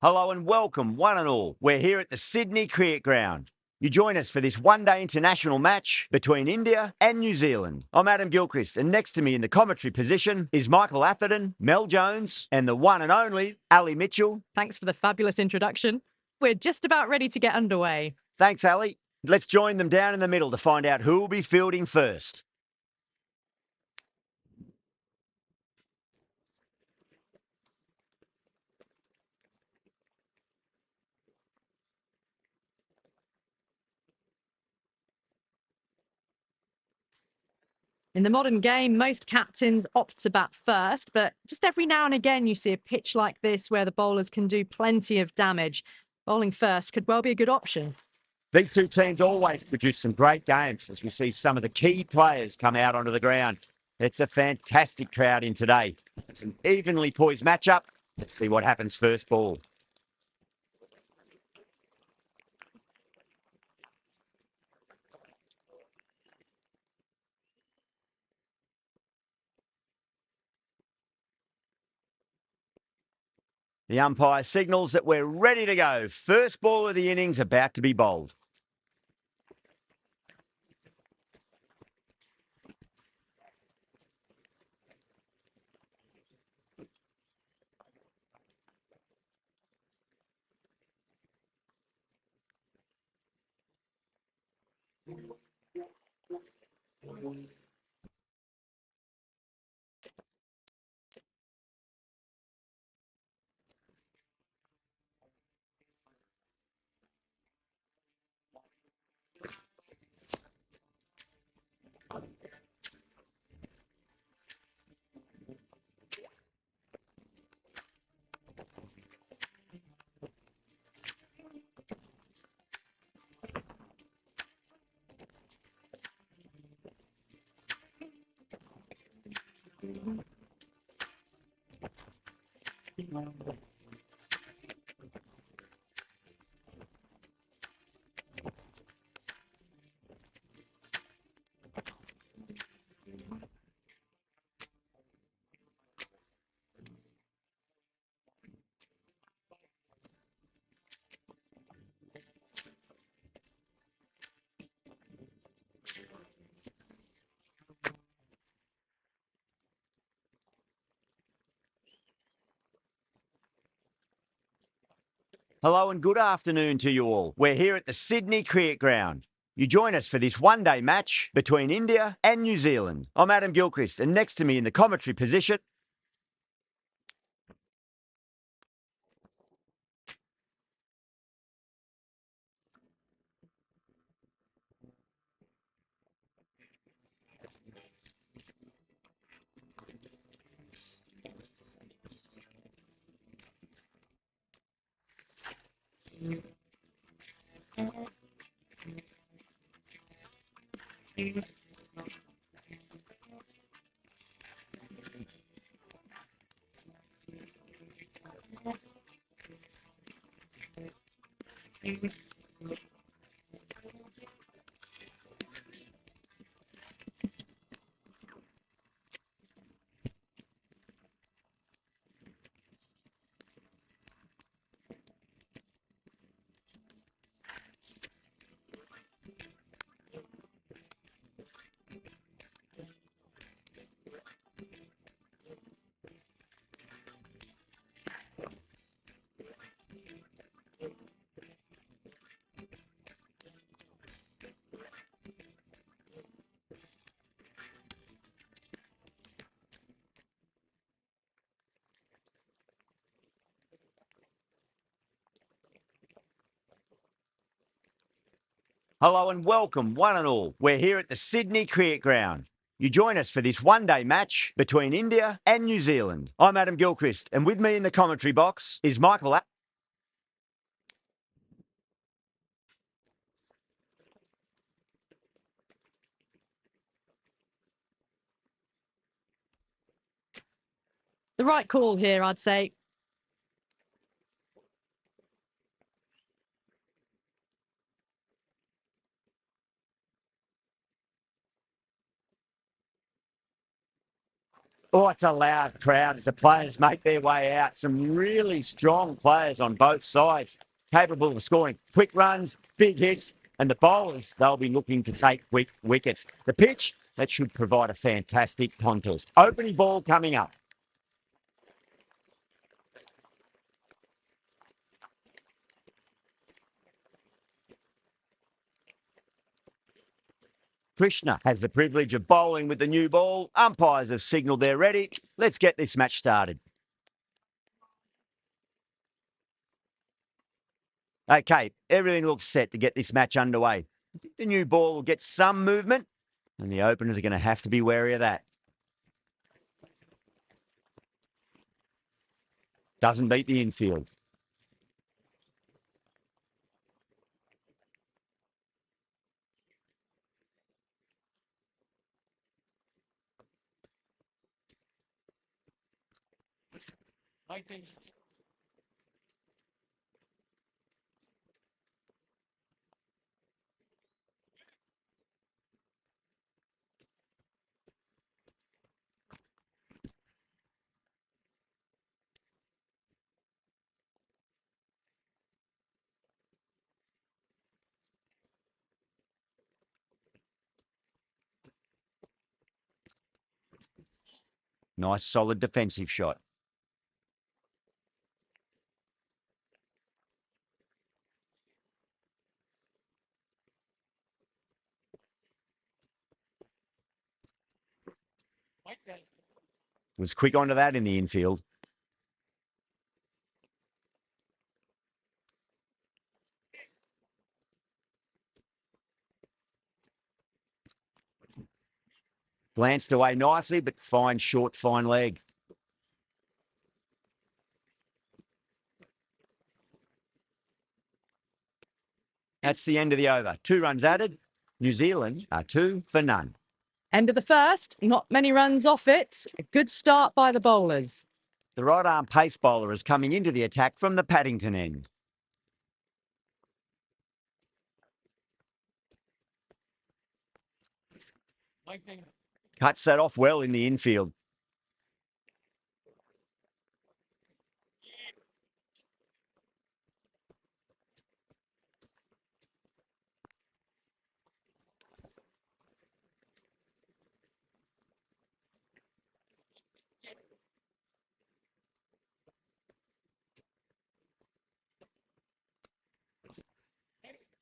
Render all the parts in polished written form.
Hello and welcome, one and all. We're here at the Sydney Cricket Ground. You join us for this one-day international match between India and New Zealand. I'm Adam Gilchrist, and next to me in the commentary position is Michael Atherton, Mel Jones, and the one and only Ali Mitchell. Thanks for the fabulous introduction. We're just about ready to get underway. Thanks, Ali. Let's join them down in the middle to find out who will be fielding first. In the modern game, most captains opt to bat first, but just every now and again you see a pitch like this where the bowlers can do plenty of damage. Bowling first could well be a good option. These two teams always produce some great games as we see some of the key players come out onto the ground. It's a fantastic crowd in today. It's an evenly poised matchup. Let's see what happens first ball. The umpire signals that we're ready to go. First ball of the innings about to be bowled. Hello and good afternoon to you all. We're here at the Sydney Cricket Ground. You join us for this one-day match between India and New Zealand. I'm Adam Gilchrist, and next to me in the commentary position, hello and welcome, one and all. We're here at the Sydney Cricket Ground. You join us for this one-day match between India and New Zealand. I'm Adam Gilchrist, and with me in the commentary box is Michael. The right call here, I'd say. Oh, it's a loud crowd as the players make their way out. Some really strong players on both sides, capable of scoring quick runs, big hits, and the bowlers, they'll be looking to take quick wickets. The pitch, that should provide a fantastic contest. Opening ball coming up. Krishna has the privilege of bowling with the new ball. Umpires have signalled they're ready. Let's get this match started. Okay, everything looks set to get this match underway. I think the new ball will get some movement, and the openers are going to have to be wary of that. Doesn't beat the infield. Nice solid defensive shot. Was quick onto that in the infield. Glanced away nicely, but fine short, fine leg. That's the end of the over. 2 runs added. New Zealand are 2 for none. End of the first, not many runs off it. A good start by the bowlers. The right arm pace bowler is coming into the attack from the Paddington end. Cuts that off well in the infield.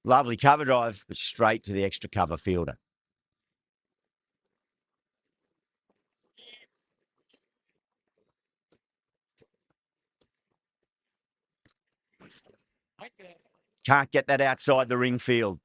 Lovely cover drive, but straight to the extra cover fielder. Can't get that outside the ring field.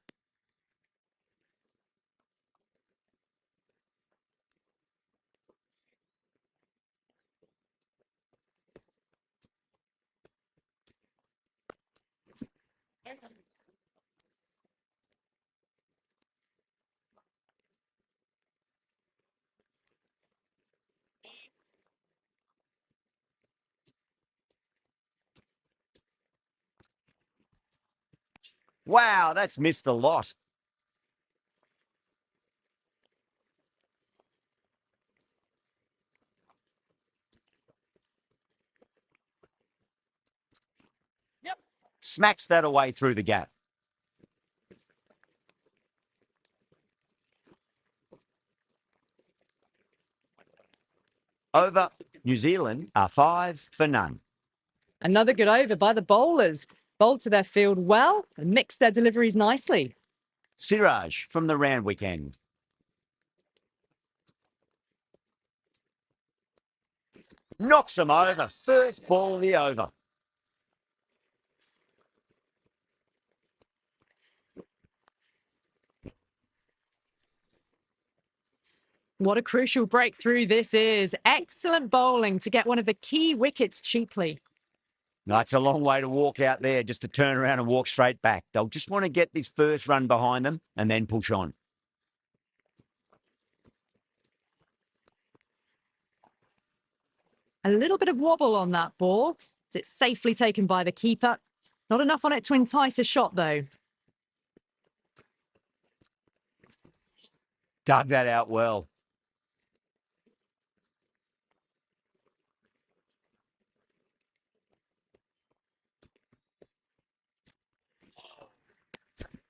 Wow, that's missed a lot. Smacks that away through the gap. Over. New Zealand are 5 for none. Another good over by the bowlers. Bowled to their field well and mixed their deliveries nicely. Siraj from the Randwick end. Knocks them over. First ball of the over. What a crucial breakthrough this is. Excellent bowling to get one of the key wickets cheaply. No, it's a long way to walk out there just to turn around and walk straight back. They'll just want to get this first run behind them and then push on. A little bit of wobble on that ball. It's safely taken by the keeper. Not enough on it to entice a shot, though. Dug that out well.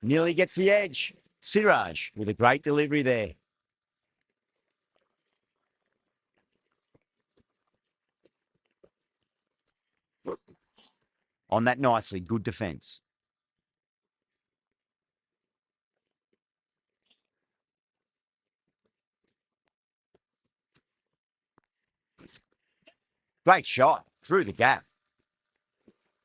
Nearly gets the edge. Siraj with a great delivery there. On that nicely, good defence. Great shot through the gap.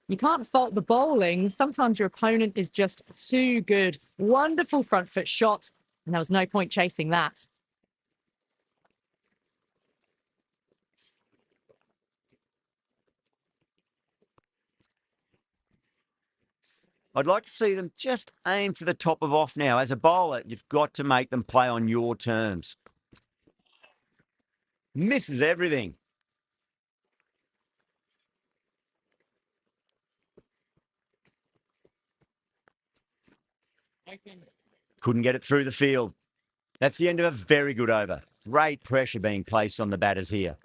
You can't fault the bowling. Sometimes your opponent is just too good. Wonderful front foot shot, and there was no point chasing that. I'd like to see them just aim for the top of off now. As a bowler, you've got to make them play on your terms. Misses everything. Couldn't get it through the field. That's the end of a very good over. Great pressure being placed on the batters here.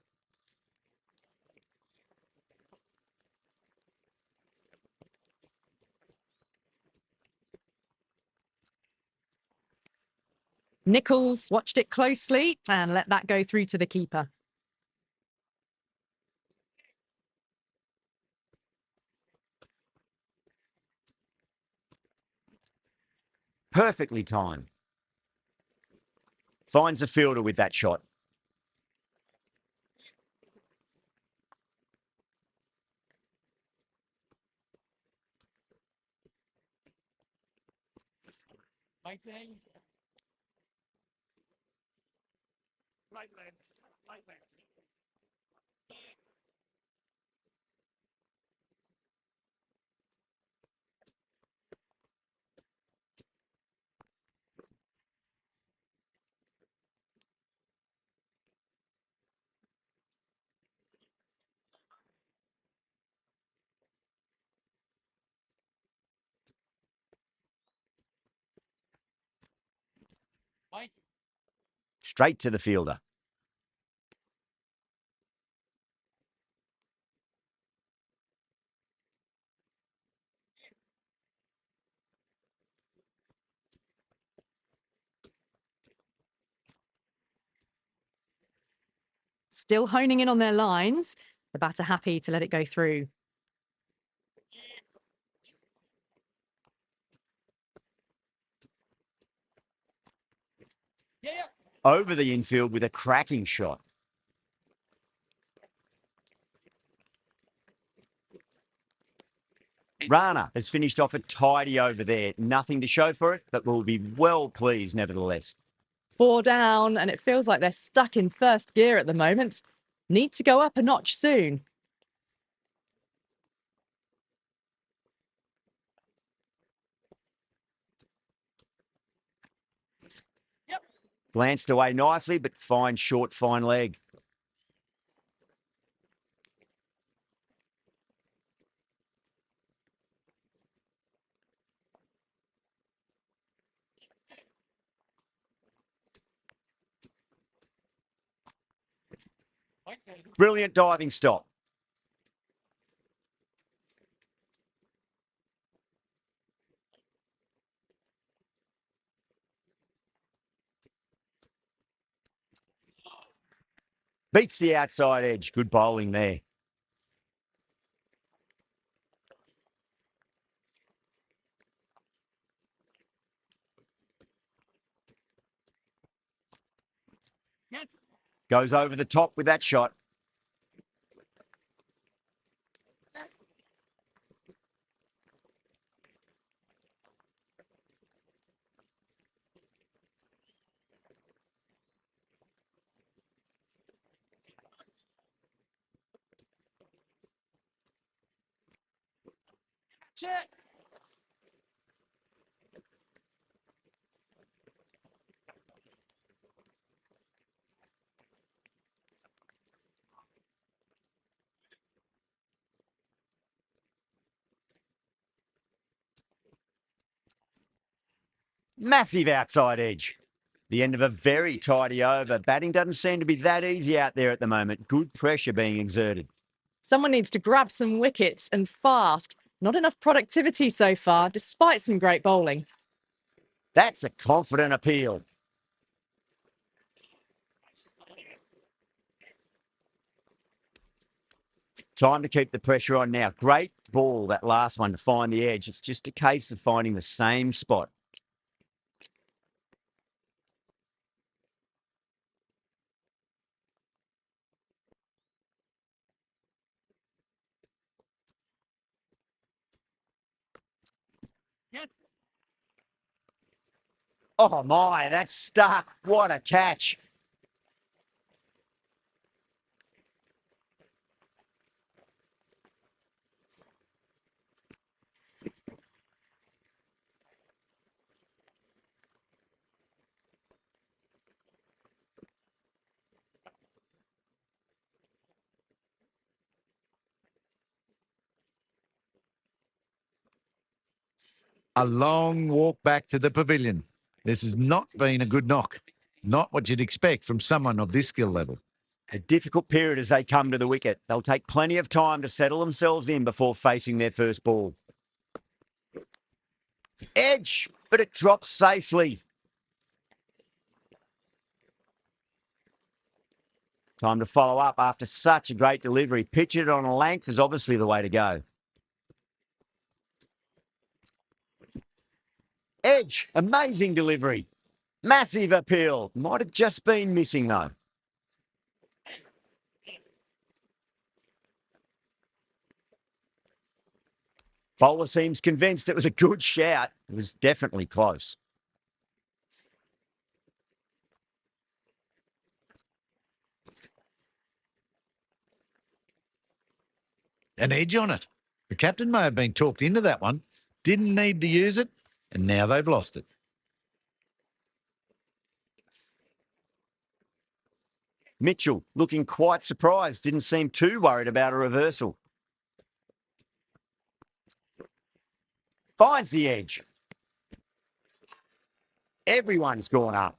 Nichols watched it closely and let that go through to the keeper. Perfectly timed. Finds the fielder with that shot. Straight to the fielder. Still honing in on their lines. The batter happy to let it go through. Over the infield with a cracking shot. Rana has finished off a tidy over there. Nothing to show for it, but will be well pleased nevertheless. 4 down, and it feels like they're stuck in first gear at the moment. Need to go up a notch soon. Glanced away nicely, but fine short, fine leg. Brilliant diving stop. Beats the outside edge. Good bowling there. Goes over the top with that shot. Massive outside edge. The end of a very tidy over. Batting doesn't seem to be that easy out there at the moment. Good pressure being exerted. Someone needs to grab some wickets and fast. Not enough productivity so far, despite some great bowling. That's a confident appeal. Time to keep the pressure on now. Great ball, that last one, to find the edge. It's just a case of finding the same spot. Oh my, that's stuck. What a catch. A long walk back to the pavilion. This has not been a good knock. Not what you'd expect from someone of this skill level. A difficult period as they come to the wicket. They'll take plenty of time to settle themselves in before facing their first ball. Edge, but it drops safely. Time to follow up after such a great delivery. Pitch it on a length is obviously the way to go. Edge, amazing delivery. Massive appeal. Might have just been missing though. Bowler seems convinced it was a good shout. It was definitely close. An edge on it. The captain may have been talked into that one, didn't need to use it, and now they've lost it. Mitchell looking quite surprised, didn't seem too worried about a reversal. Finds the edge. Everyone's gone up.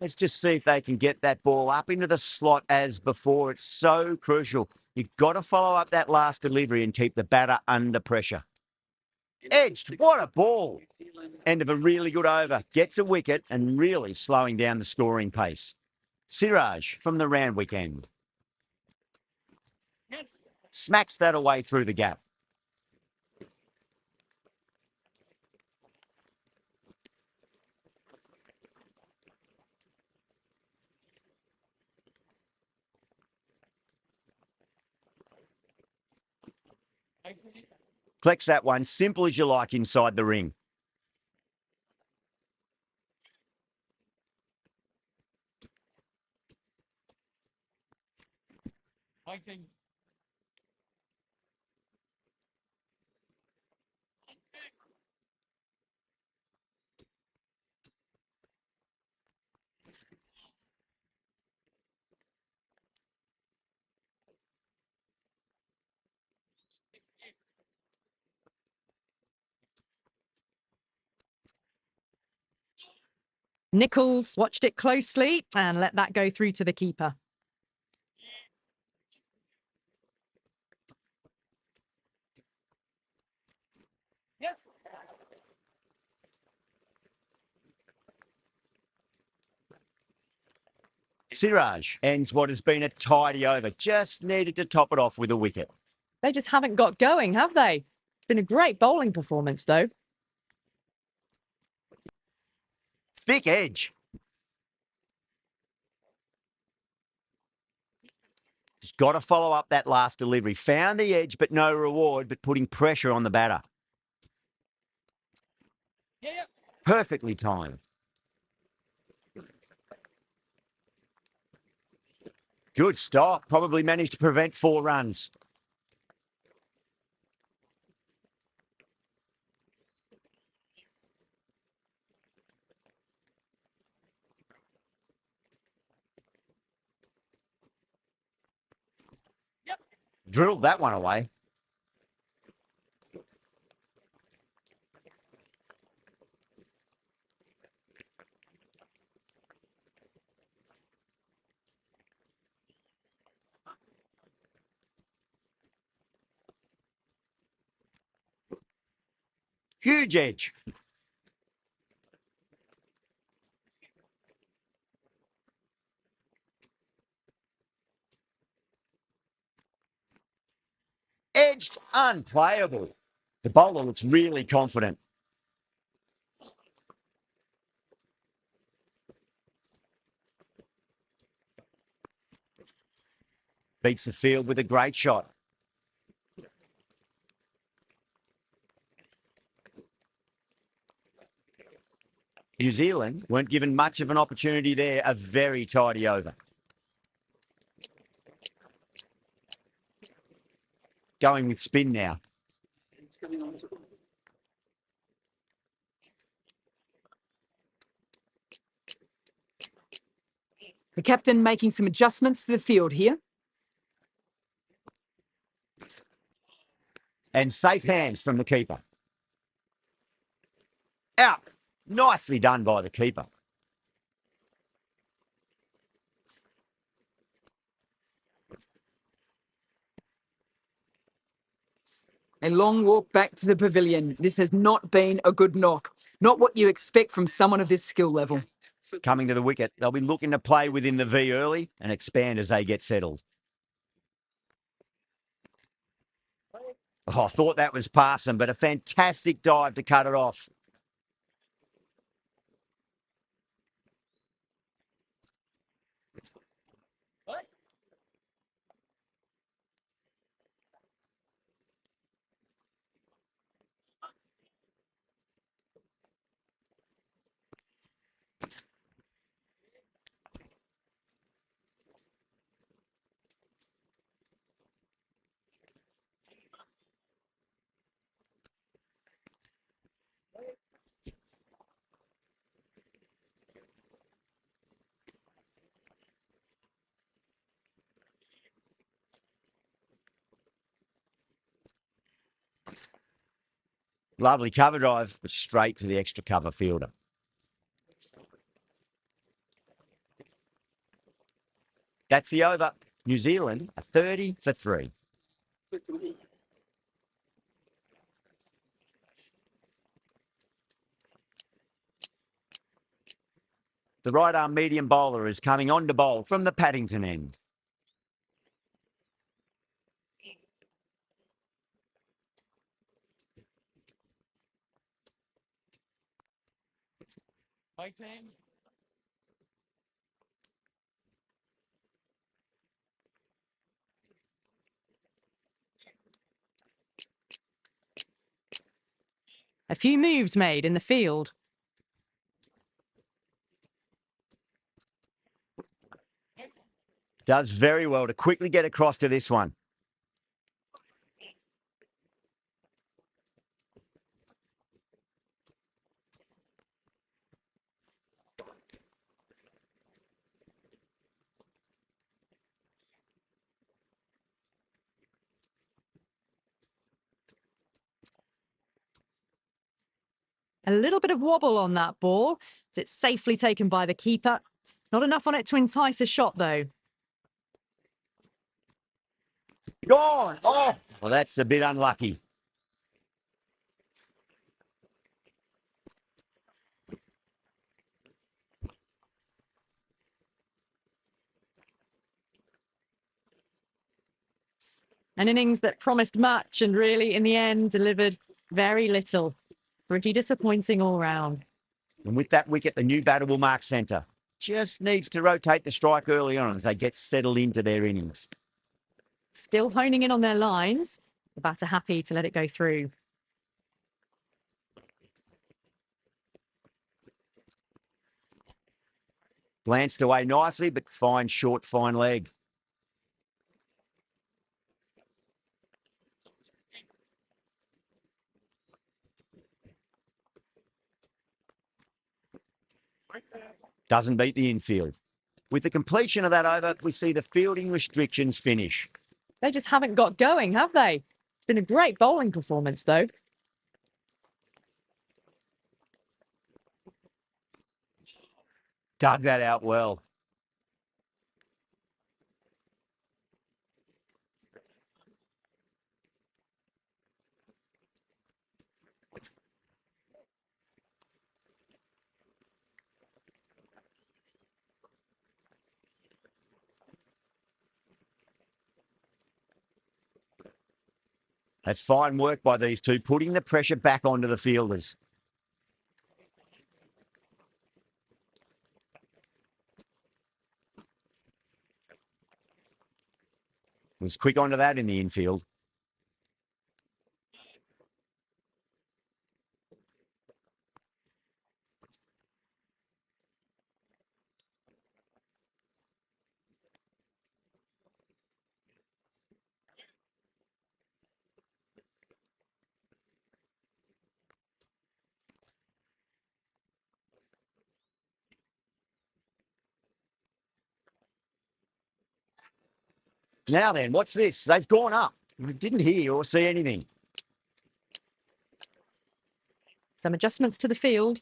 Let's just see if they can get that ball up into the slot as before. It's so crucial. You've got to follow up that last delivery and keep the batter under pressure. Edged. What a ball. End of a really good over. Gets a wicket and really slowing down the scoring pace. Siraj from the Randwick end. Smacks that away through the gap. Collects that one, simple as you like, inside the ring. Nichols watched it closely and let that go through to the keeper. Siraj ends what has been a tidy over. Just needed to top it off with a wicket. They just haven't got going, have they? It's been a great bowling performance, though. Thick edge. Just got to follow up that last delivery. Found the edge, but no reward, but putting pressure on the batter. Perfectly timed. Good stop. Probably managed to prevent 4 runs. Drilled that one away. Huge edge. Edged, unplayable. The bowler looks really confident. Beats the field with a great shot. New Zealand weren't given much of an opportunity there. A very tidy over. Going with spin now. The captain making some adjustments to the field here. And safe hands from the keeper. Out. Nicely done by the keeper. A long walk back to the pavilion. This has not been a good knock. Not what you expect from someone of this skill level. Coming to the wicket, they'll be looking to play within the V early and expand as they get settled. Oh, I thought that was passing, but a fantastic dive to cut it off. Lovely cover drive, but straight to the extra cover fielder. That's the over. New Zealand are 30 for 3. The right arm medium bowler is coming on to bowl from the Paddington end. A few moves made in the field. Does very well to quickly get across to this one. A little bit of wobble on that ball. It's safely taken by the keeper. Not enough on it to entice a shot, though. Gone! Oh! Well, that's a bit unlucky. An innings that promised much and really, in the end, delivered very little. Pretty disappointing all round. And with that wicket, the new batter will mark centre. Just needs to rotate the strike early on as they get settled into their innings. Still honing in on their lines. The batter happy to let it go through. Glanced away nicely, but fine short, fine leg. Doesn't beat the infield. With the completion of that over, we see the fielding restrictions finish. They just haven't got going, have they? It's been a great bowling performance, though. Dug that out well. That's fine work by these two, putting the pressure back onto the fielders. Was quick onto that in the infield. Now then, what's this? They've gone up. We didn't hear or see anything. Some adjustments to the field.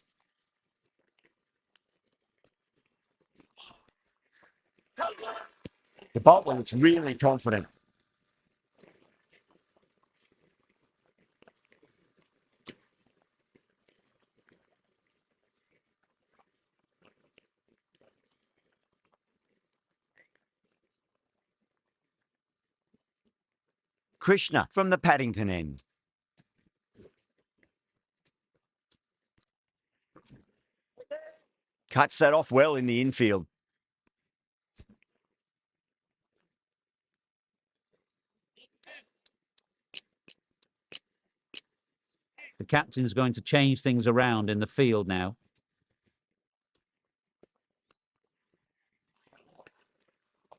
The bowler looks really confident. Krishna from the Paddington end. Cuts that off well in the infield. The captain's going to change things around in the field now.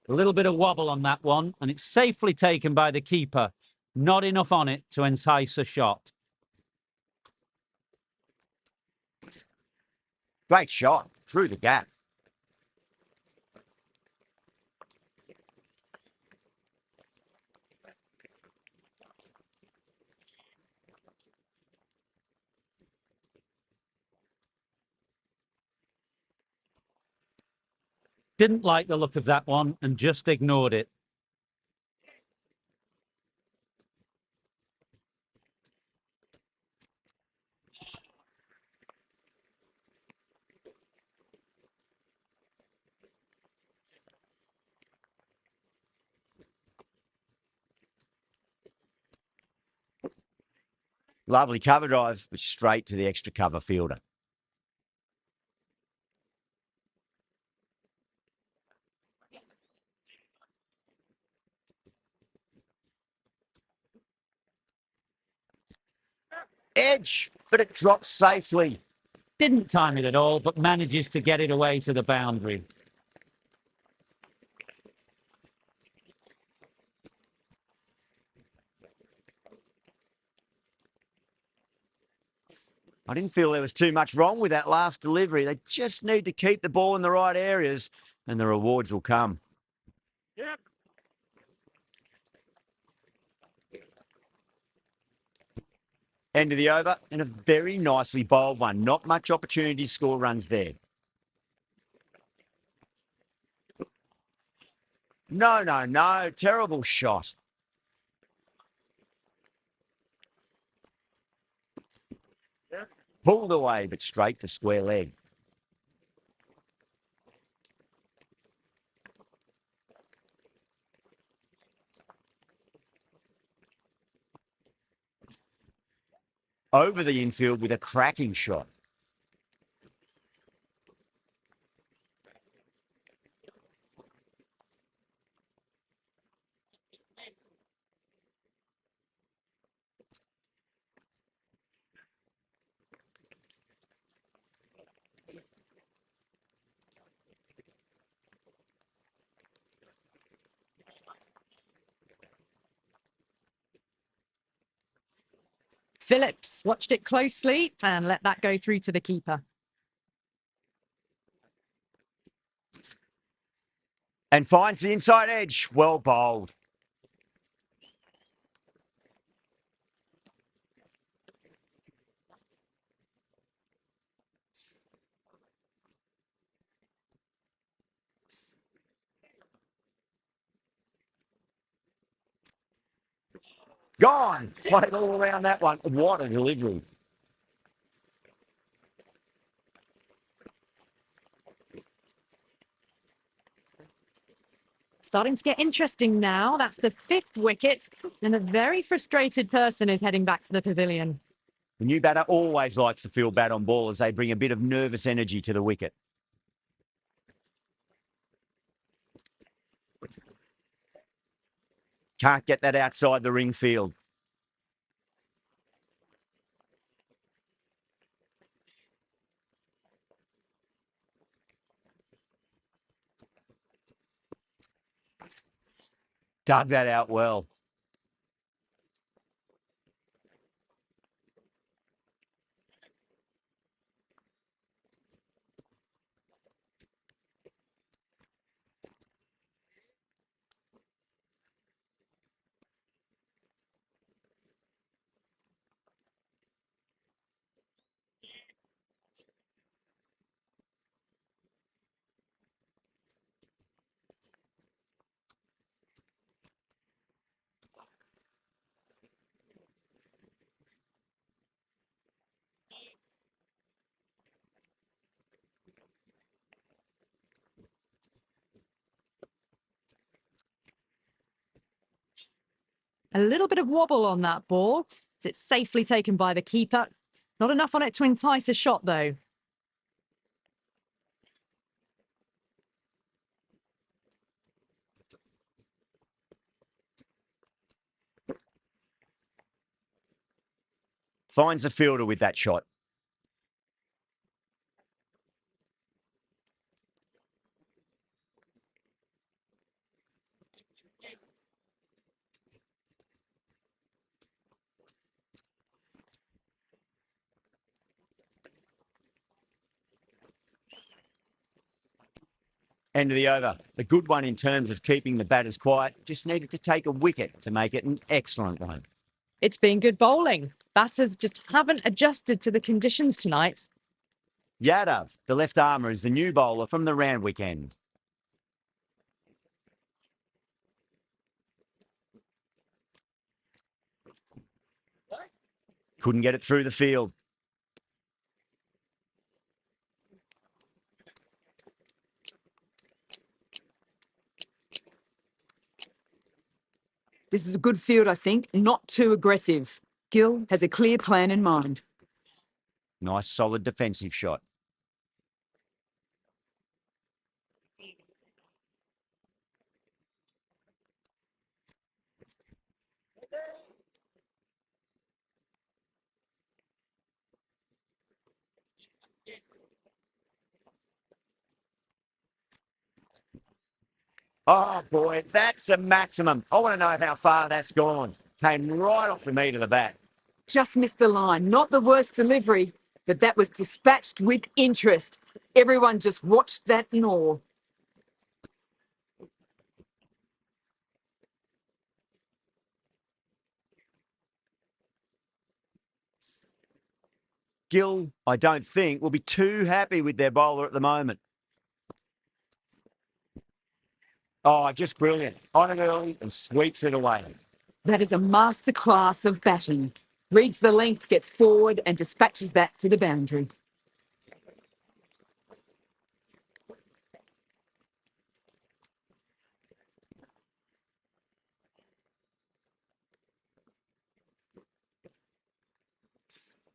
A little bit of wobble on that one, and it's safely taken by the keeper. Not enough on it to entice a shot. Great shot through the gap. Didn't like the look of that one and just ignored it. Lovely cover drive, but straight to the extra cover fielder. Edge, but it drops safely. Didn't time it at all, but manages to get it away to the boundary. I didn't feel there was too much wrong with that last delivery. They just need to keep the ball in the right areas and the rewards will come. Yep. End of the over and a very nicely bowled one. Not much opportunity to score runs there. No. Terrible shot. Pulled away, but straight to square leg. Over the infield with a cracking shot. Phillips watched it closely and let that go through to the keeper. And finds the inside edge. Well bowled. Gone. Played all around that one. What a delivery. starting to get interesting now. That's the 5th wicket, and a very frustrated person is heading back to the pavilion. The new batter always likes to feel bat on ball as they bring a bit of nervous energy to the wicket. Can't get that outside the ring field. Dug that out well. A little bit of wobble on that ball. It's safely taken by the keeper. Not enough on it to entice a shot, though. Finds the fielder with that shot. End of the over. A good one in terms of keeping the batters quiet. Just needed to take a wicket to make it an excellent one. It's been good bowling. Batters just haven't adjusted to the conditions tonight. Yadav, the left armour, is the new bowler from the round weekend. Couldn't get it through the field. This is a good field, I think. Not too aggressive. Gill has a clear plan in mind. Nice, solid defensive shot. Oh, boy, that's a maximum. I want to know how far that's gone. Came right off the meat of the bat. Just missed the line. Not the worst delivery, but that was dispatched with interest. Everyone just watched that in awe. Gill, I don't think, will be too happy with their bowler at the moment. Oh, just brilliant. On and early and sweeps it away. That is a masterclass of batting. Reads the length, gets forward and dispatches that to the boundary.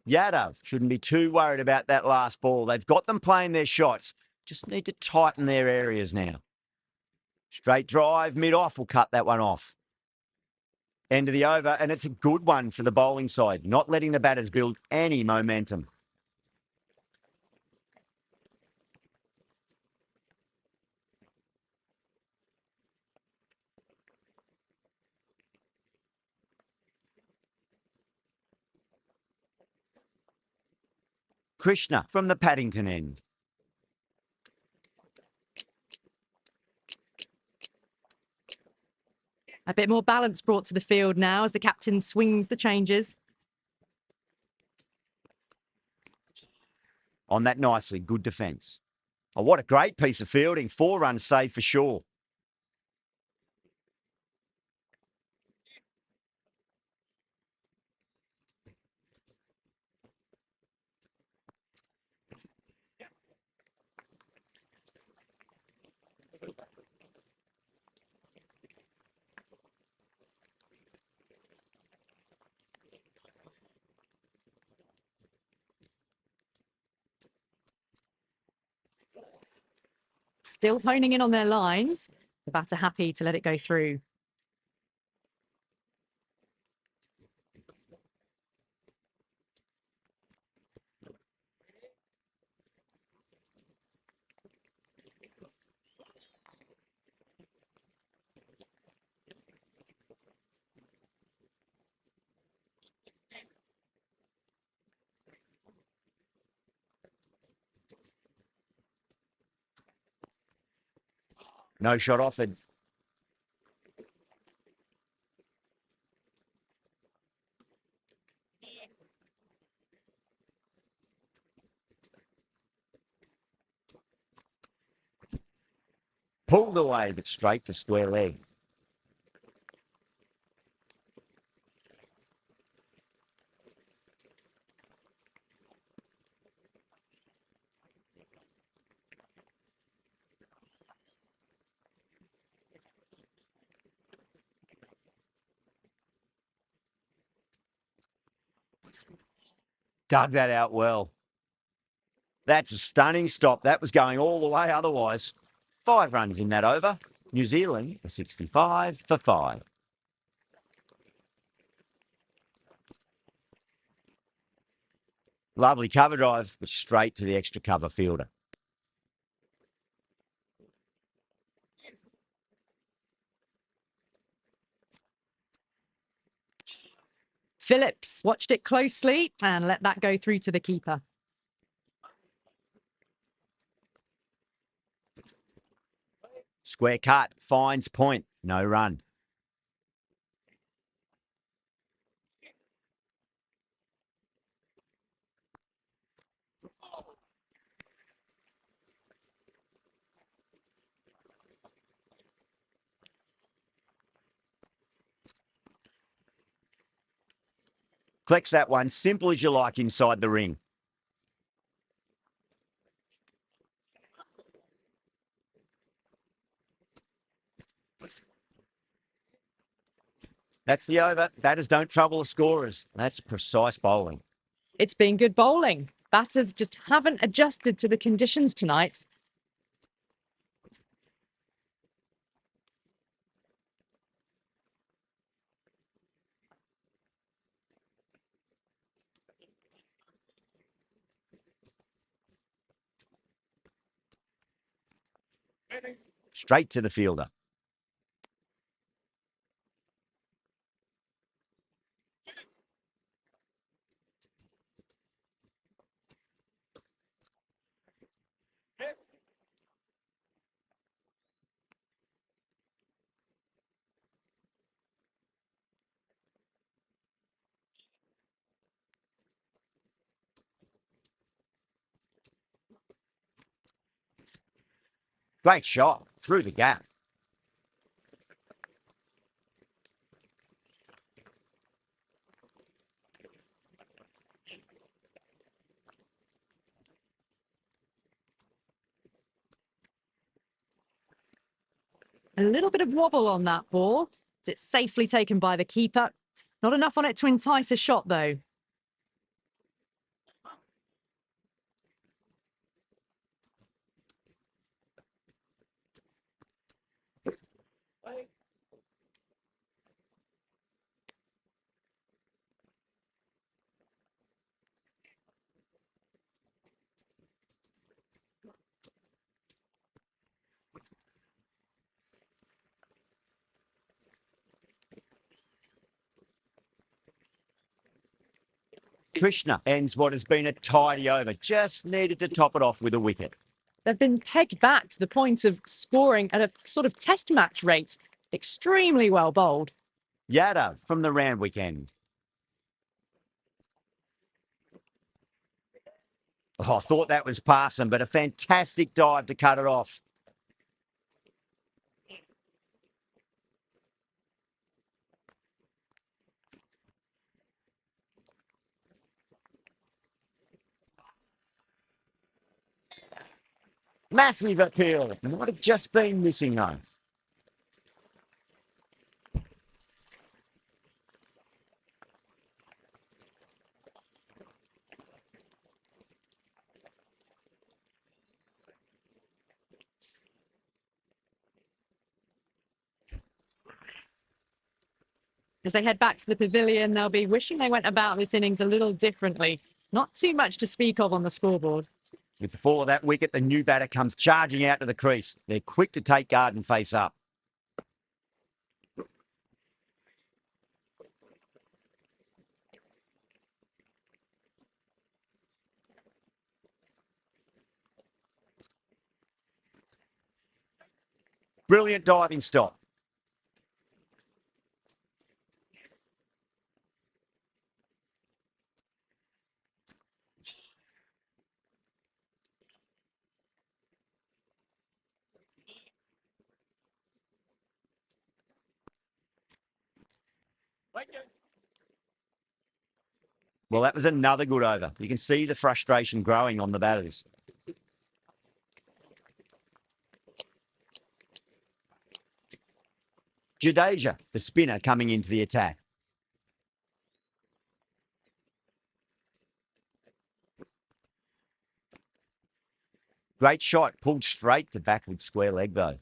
Yadav shouldn't be too worried about that last ball. They've got them playing their shots. Just need to tighten their areas now. Straight drive, mid-off will cut that one off. End of the over, and it's a good one for the bowling side, not letting the batters build any momentum. Krishna from the Paddington end. A bit more balance brought to the field now as the captain swings the changes. On that nicely, good defence. Oh, what a great piece of fielding. 4 runs saved for sure. still honing in on their lines. The batter happy to let it go through. No shot offered. Pulled away, but straight to square leg. Dug that out well. That's a stunning stop. That was going all the way otherwise. 5 runs in that over. New Zealand are 65 for 5. Lovely cover drive, but straight to the extra cover fielder. Phillips watched it closely and let that go through to the keeper. Square cut, finds point, no run. Collects that one, simple as you like inside the ring. That's the over. Batters don't trouble the scorers. That's precise bowling. It's been good bowling. Batters just haven't adjusted to the conditions tonight. Straight to the fielder. Great shot, through the gap. A little bit of wobble on that ball. It's safely taken by the keeper. Not enough on it to entice a shot, though. Krishna ends what has been a tidy over. Just needed to top it off with a wicket. They've been pegged back to the point of scoring at a sort of test match rate. Extremely well bowled. Yadav from the Randwick end. Oh, I thought that was passing, but a fantastic dive to cut it off. Massive appeal. Might have just been missing though. As they head back to the pavilion, they'll be wishing they went about this innings a little differently. Not too much to speak of on the scoreboard. With the fall of that wicket, the new batter comes charging out to the crease. They're quick to take guard and face up. Brilliant diving stop. Well, that was another good over. You can see the frustration growing on the batters. Jadeja, the spinner, coming into the attack. Great shot, pulled straight to backward square leg though.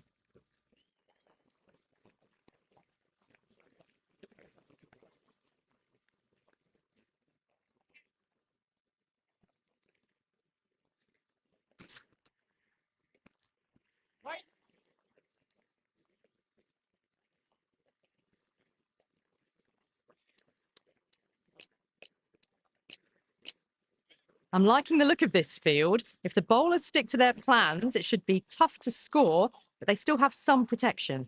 I'm liking the look of this field. If the bowlers stick to their plans, it should be tough to score, but they still have some protection.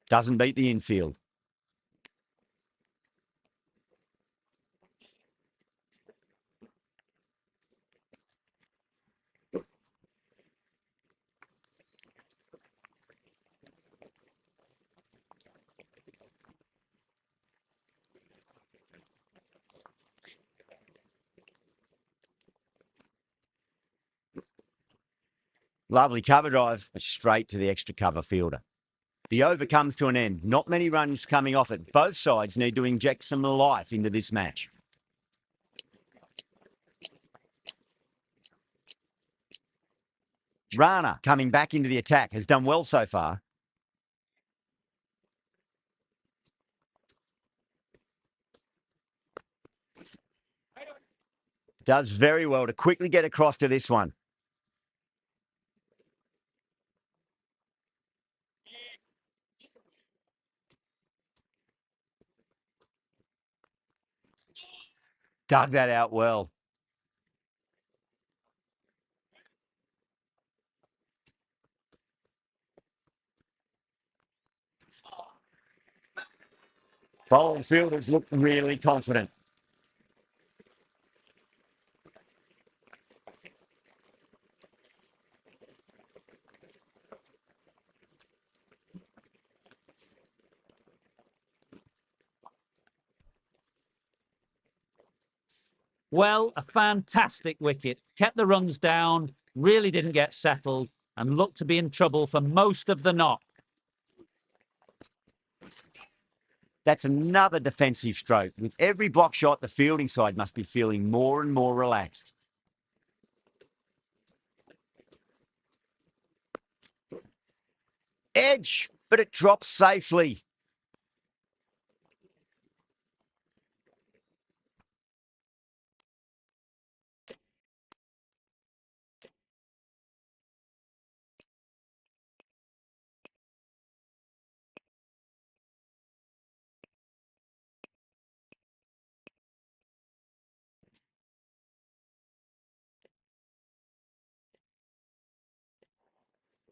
Doesn't beat the infield. Lovely cover drive, but straight to the extra cover fielder. The over comes to an end. Not many runs coming off it. Both sides need to inject some life into this match. Rana, coming back into the attack, has done well so far. Does very well to quickly get across to this one. Dug that out well. Bowling fielders look really confident. Well, a fantastic wicket. Kept the runs down, really didn't get settled, and looked to be in trouble for most of the knock. That's another defensive stroke. With every block shot, the fielding side must be feeling more and more relaxed. Edge, but it drops safely.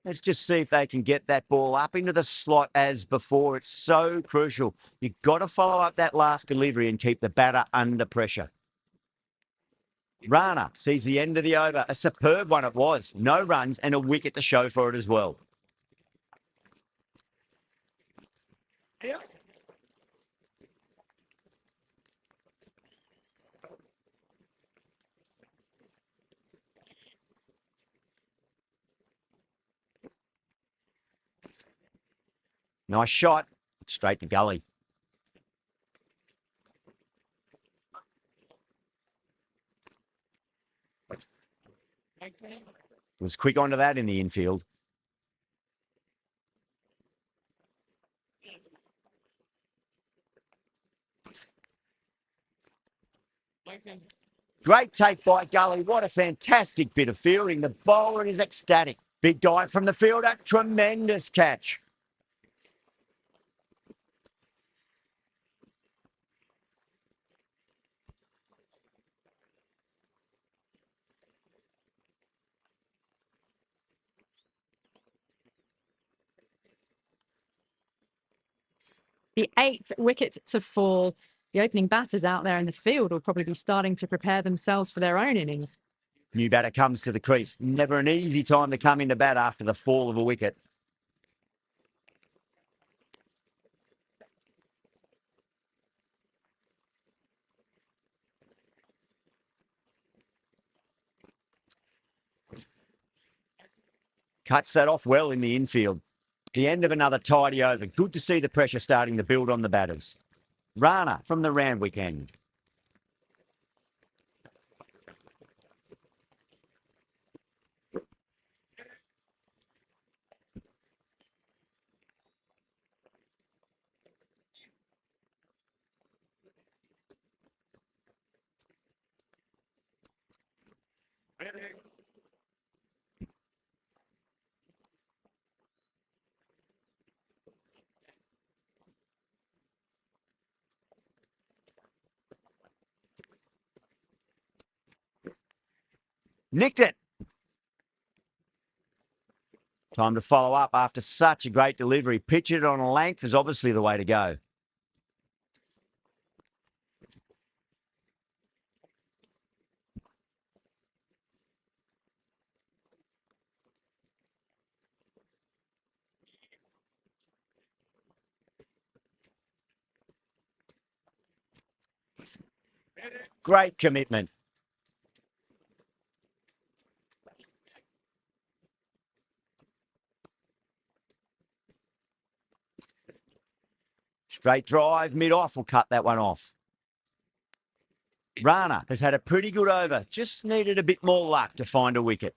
Let's just see if they can get that ball up into the slot as before. It's so crucial. You've got to follow up that last delivery and keep the batter under pressure. Rana sees the end of the over. A superb one it was. No runs and a wicket to show for it as well. Nice shot. Straight to gully. Was quick onto that in the infield. Great take by Gully. What a fantastic bit of fielding. The bowler is ecstatic. Big dive from the fielder. Tremendous catch. The 8th wicket to fall. The opening batters out there in the field will probably be starting to prepare themselves for their own innings. New batter comes to the crease. Never an easy time to come into bat after the fall of a wicket. Cuts that off well in the infield. The end of another tidy over. Good to see the pressure starting to build on the batters. Rana from the Randwick end. Nicked it. Time to follow up after such a great delivery. Pitch it on a length is obviously the way to go. Great commitment. Straight drive, mid-off will cut that one off. Rana has had a pretty good over. Just needed a bit more luck to find a wicket.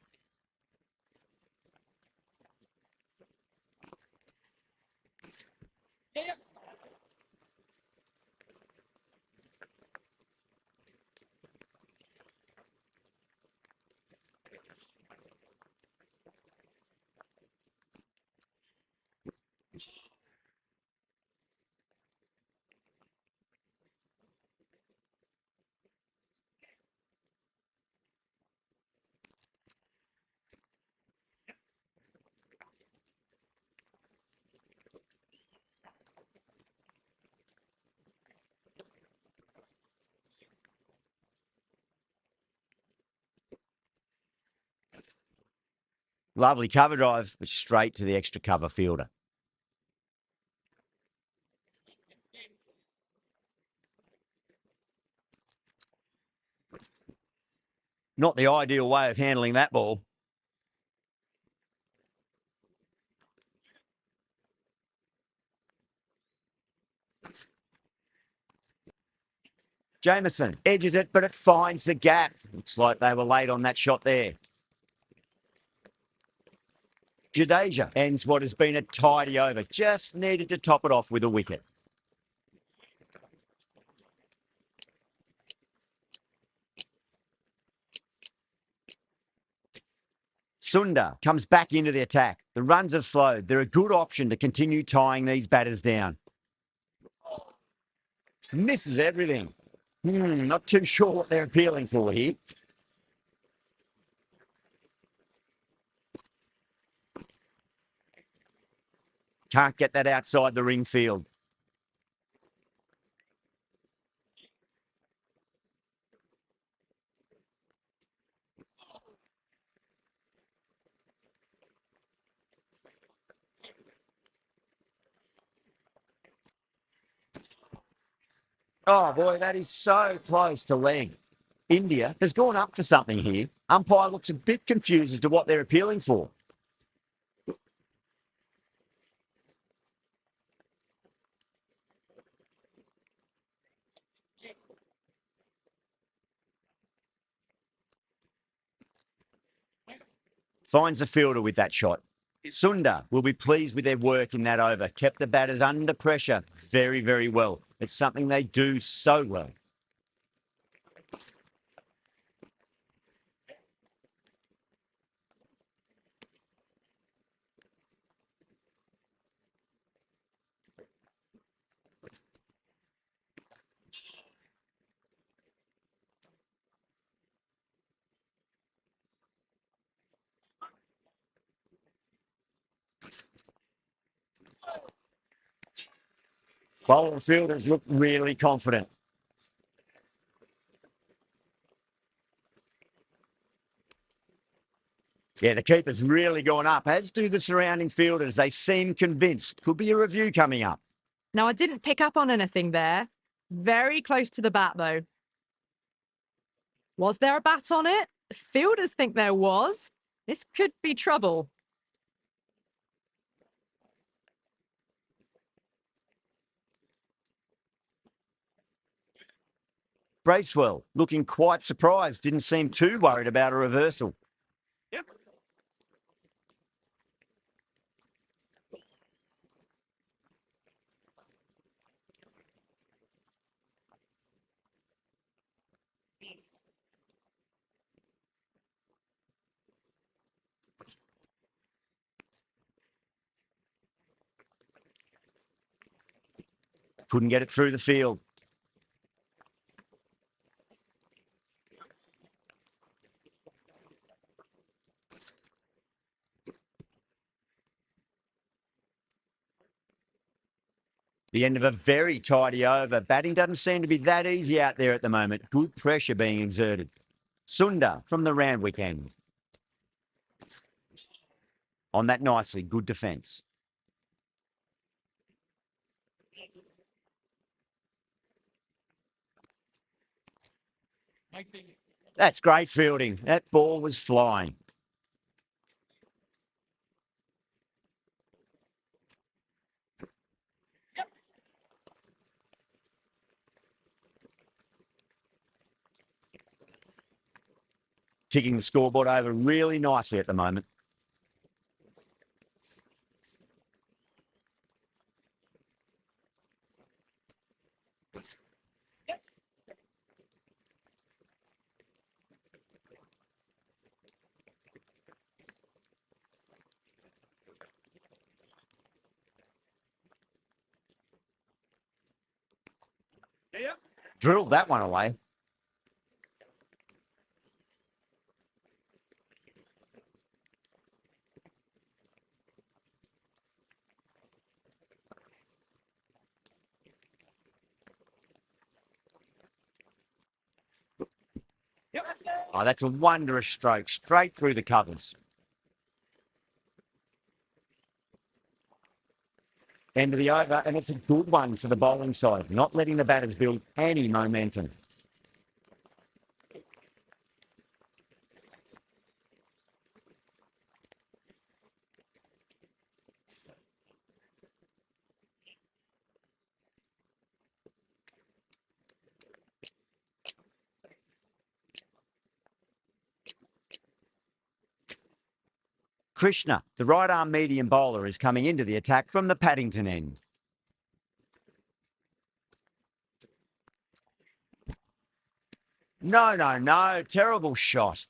Lovely cover drive, but straight to the extra cover fielder. Not the ideal way of handling that ball. Jameson edges it, but it finds the gap. Looks like they were late on that shot there. Jadeja ends what has been a tidy over. Just needed to top it off with a wicket. Sundar comes back into the attack. The runs have slowed. They're a good option to continue tying these batters down. Misses everything. Not too sure what they're appealing for here. Can't get that outside the ring field. Oh, boy, that is so close to leg. India has gone up for something here. Umpire looks a bit confused as to what they're appealing for. Finds the fielder with that shot. Sundar will be pleased with their work in that over. Kept the batters under pressure very, very well. It's something they do so well. Bowling fielders look really confident. Yeah, the keeper's really gone up, as do the surrounding fielders. They seem convinced. Could be a review coming up. Now, I didn't pick up on anything there. Very close to the bat, though. Was there a bat on it? Fielders think there was. This could be trouble. Bracewell looking quite surprised. Didn't seem too worried about a reversal. Couldn't get it through the field. The end of a very tidy over. Batting doesn't seem to be that easy out there at the moment. Good pressure being exerted. Sundar from the Randwick end. On that nicely, good defence. That's great fielding. That ball was flying. Ticking the scoreboard over really nicely at the moment. Drilled that one away. Oh, that's a wondrous stroke, straight through the covers. End of the over, and it's a good one for the bowling side, not letting the batters build any momentum. Krishna, the right-arm medium bowler, is coming into the attack from the Paddington end. No, no, no. Terrible shot.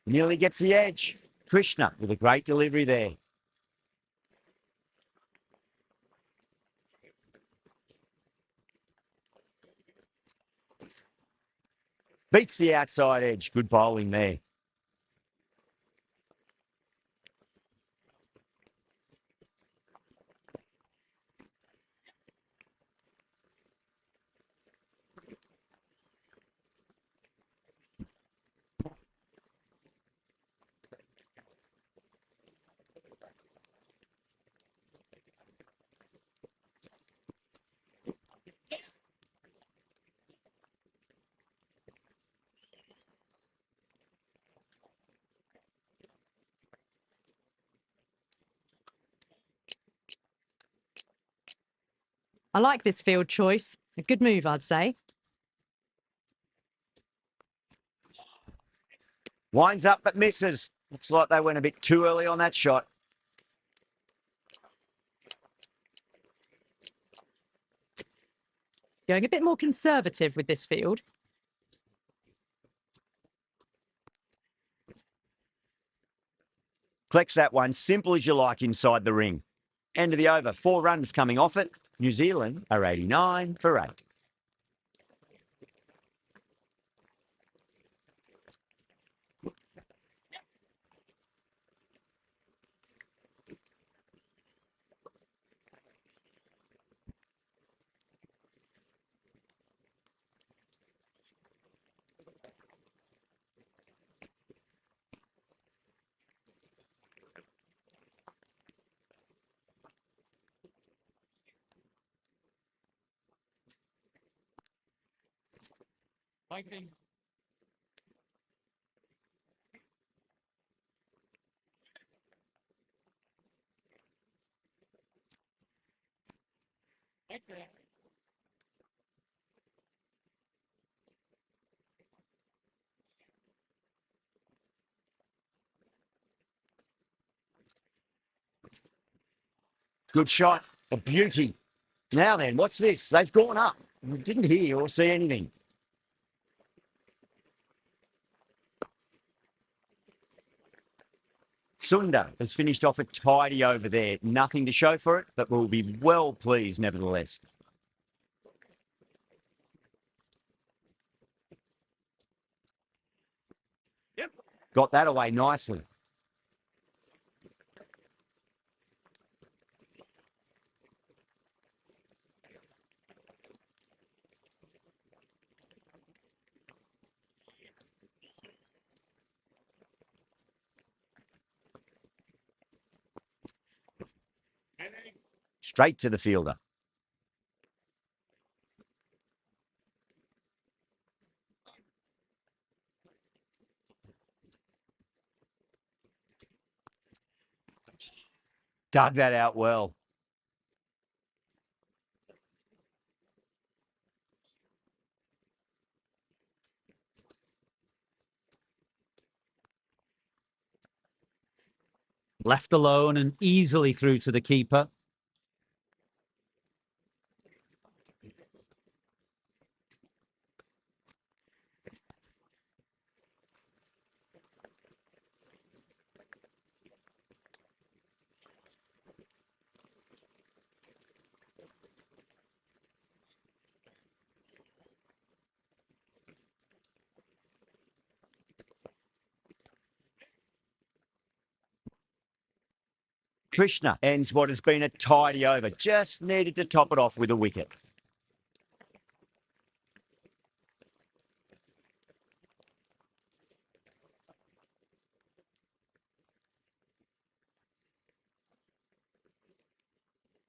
Nearly gets the edge. Krishna with a great delivery there. Beats the outside edge. Good bowling there. I like this field choice. A good move, I'd say. Winds up but misses. Looks like they went a bit too early on that shot. Going a bit more conservative with this field. Collects that one simple as you like inside the ring. End of the over. 4 runs coming off it. New Zealand are 89 for 8. Good shot. A beauty. Now then, what's this? They've gone up. We didn't hear or see anything. Sunda has finished off a tidy over there. Nothing to show for it, but we'll be well pleased nevertheless. Got that away nicely. Straight to the fielder. Dug that out well. Left alone and easily through to the keeper. Krishna ends what has been a tidy over. Just needed to top it off with a wicket.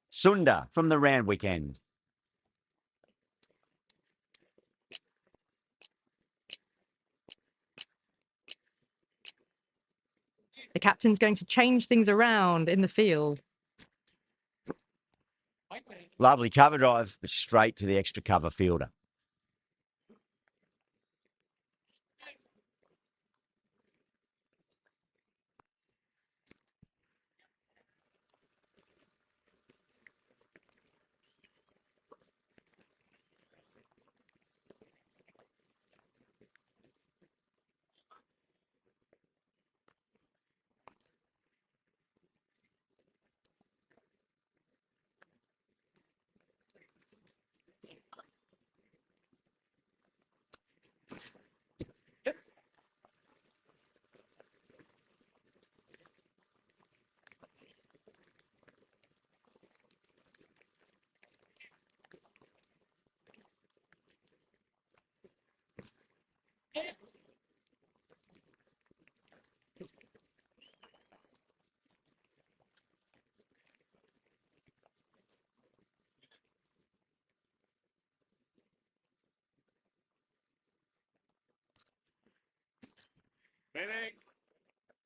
Sunda from the Randwick end. The captain's going to change things around in the field. Lovely cover drive, but straight to the extra cover fielder.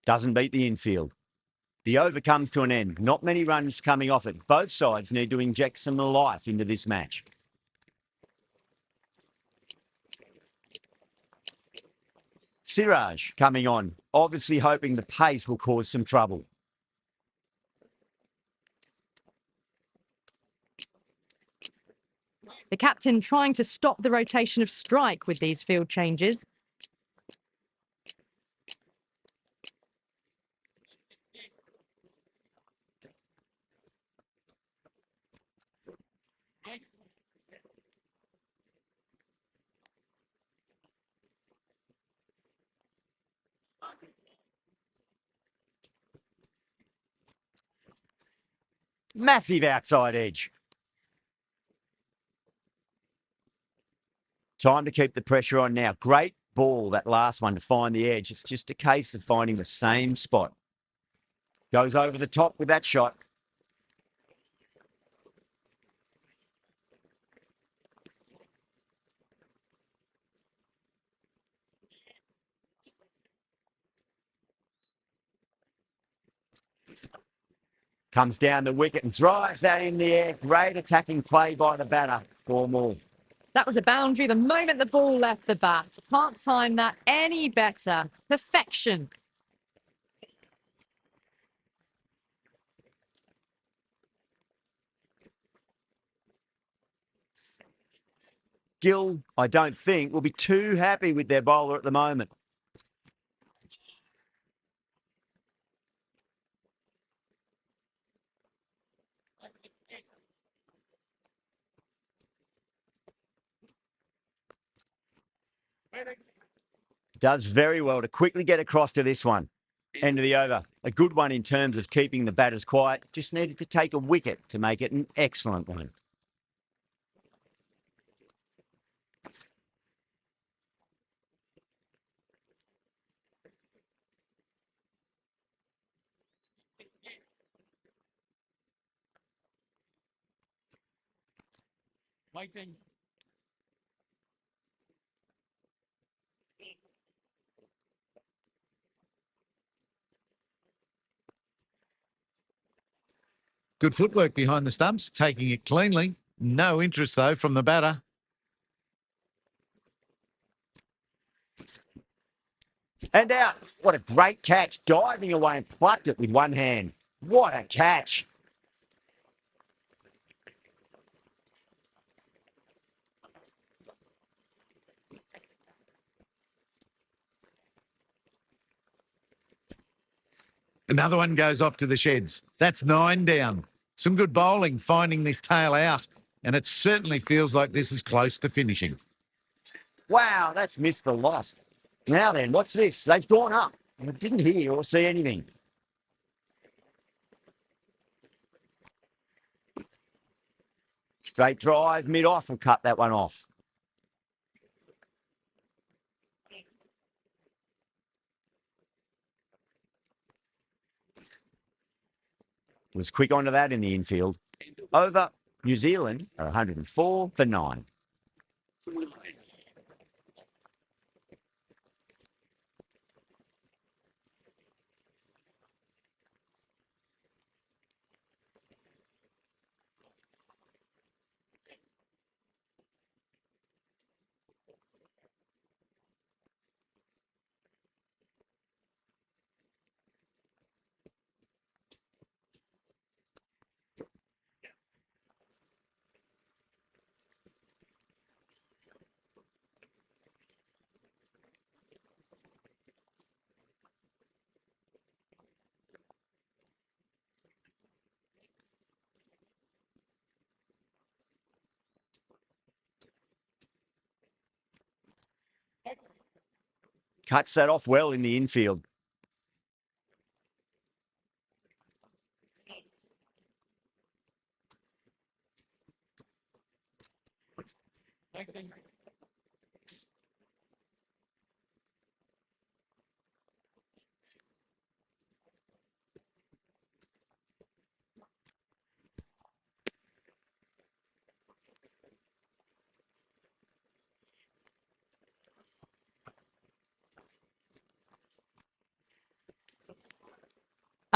Doesn't beat the infield. The over comes to an end. Not many runs coming off it. Both sides need to inject some life into this match. Siraj coming on, obviously hoping the pace will cause some trouble. The captain trying to stop the rotation of strike with these field changes. Massive outside edge. Time to keep the pressure on now. Great ball, that last one, to find the edge. It's just a case of finding the same spot. Goes over the top with that shot. Comes down the wicket and drives that in the air. Great attacking play by the batter. 4 more. That was a boundary the moment the ball left the bat. Can't time that any better. Perfection. Gill, I don't think, will be too happy with their bowler at the moment. Does very well to quickly get across to this one. End of the over. A good one in terms of keeping the batters quiet. Just needed to take a wicket to make it an excellent one. Good footwork behind the stumps, taking it cleanly. No interest, though, from the batter. And out. What a great catch. Diving away and plucked it with one hand. What a catch. Another one goes off to the sheds. That's 9 down. Some good bowling finding this tail out, and it certainly feels like this is close to finishing. Wow, that's missed the lot. Now then, what's this? They've gone up. I didn't hear or see anything. Straight drive, mid-off, and cut that one off. Was quick onto that in the infield. Over, New Zealand are 104 for 9. Cuts that off well in the infield.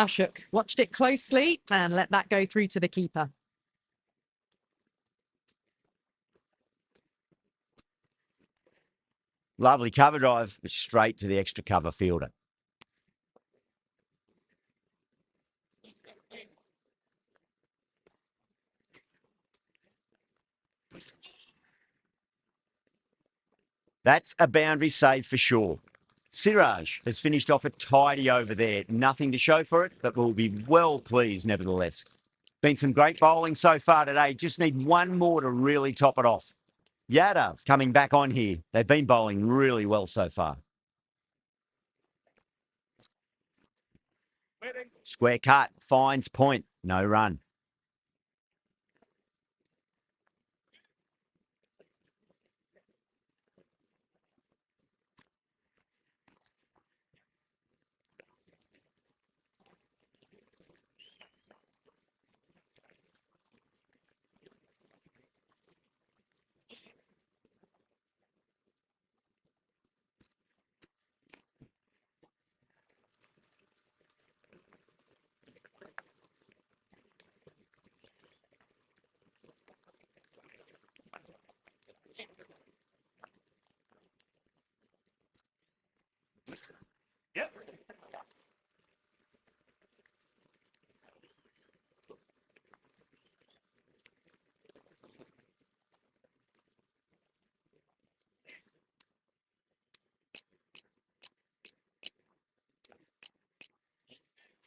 Ashok watched it closely and let that go through to the keeper. Lovely cover drive, straight to the extra cover fielder. That's a boundary save for sure. Siraj has finished off a tidy over there. Nothing to show for it, but we'll be well pleased nevertheless. Been some great bowling so far today. Just need one more to really top it off. Yadav coming back on here. They've been bowling really well so far. Square cut, finds point, no run.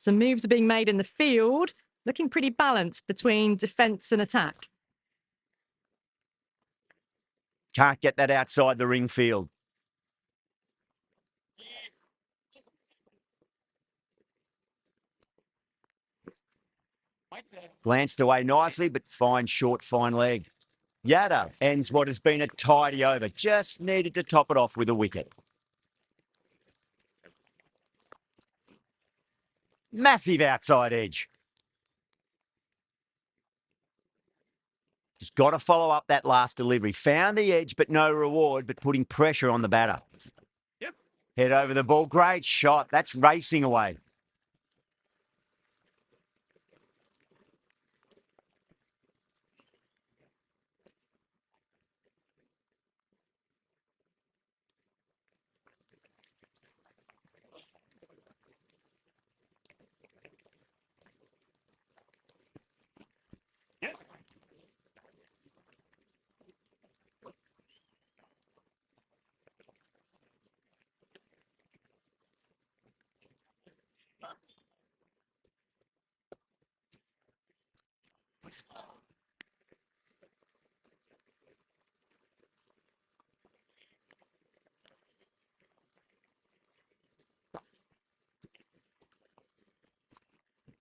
Some moves are being made in the field, looking pretty balanced between defence and attack. Can't get that outside the ring field. Glanced away nicely, but fine short, fine leg. Yadav ends what has been a tidy over. Just needed to top it off with a wicket. Massive outside edge. Just got to follow up that last delivery. Found the edge, but no reward, but putting pressure on the batter. Yep. Head over the ball. Great shot. That's racing away.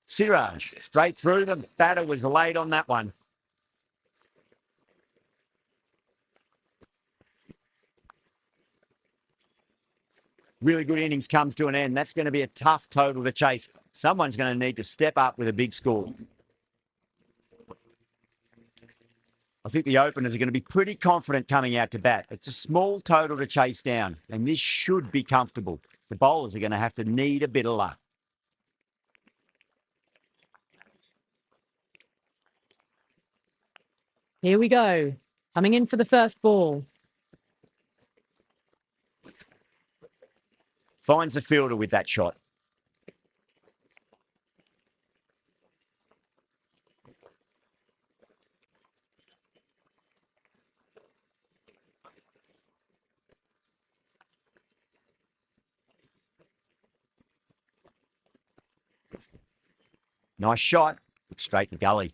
Siraj, straight through. The batter was late on that one. Really good innings comes to an end. That's going to be a tough total to chase. Someone's going to need to step up with a big score. I think the openers are going to be pretty confident coming out to bat. It's a small total to chase down, and this should be comfortable. The bowlers are going to have to need a bit of luck. Here we go. Coming in for the first ball. Finds the fielder with that shot. Nice shot. Straight to gully.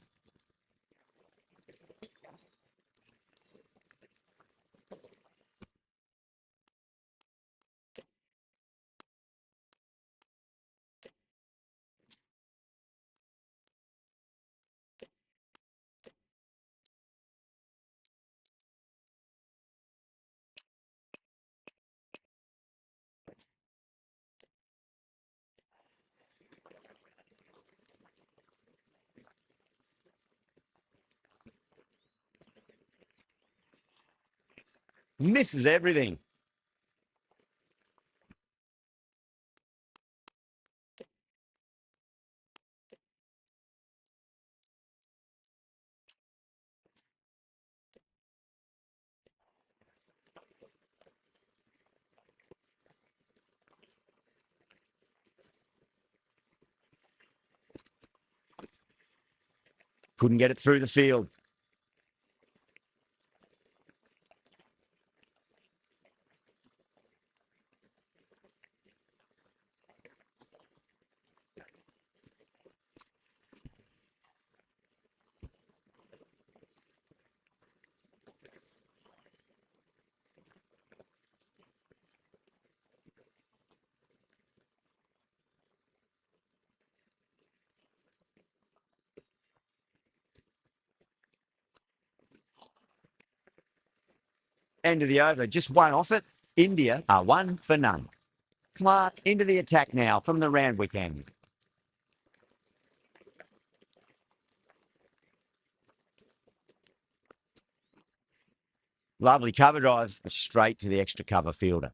Misses everything. Couldn't get it through the field. End of the over, just one off it. India are 1 for none. Clark into the attack now from the Randwick end. Lovely cover drive, straight to the extra cover fielder.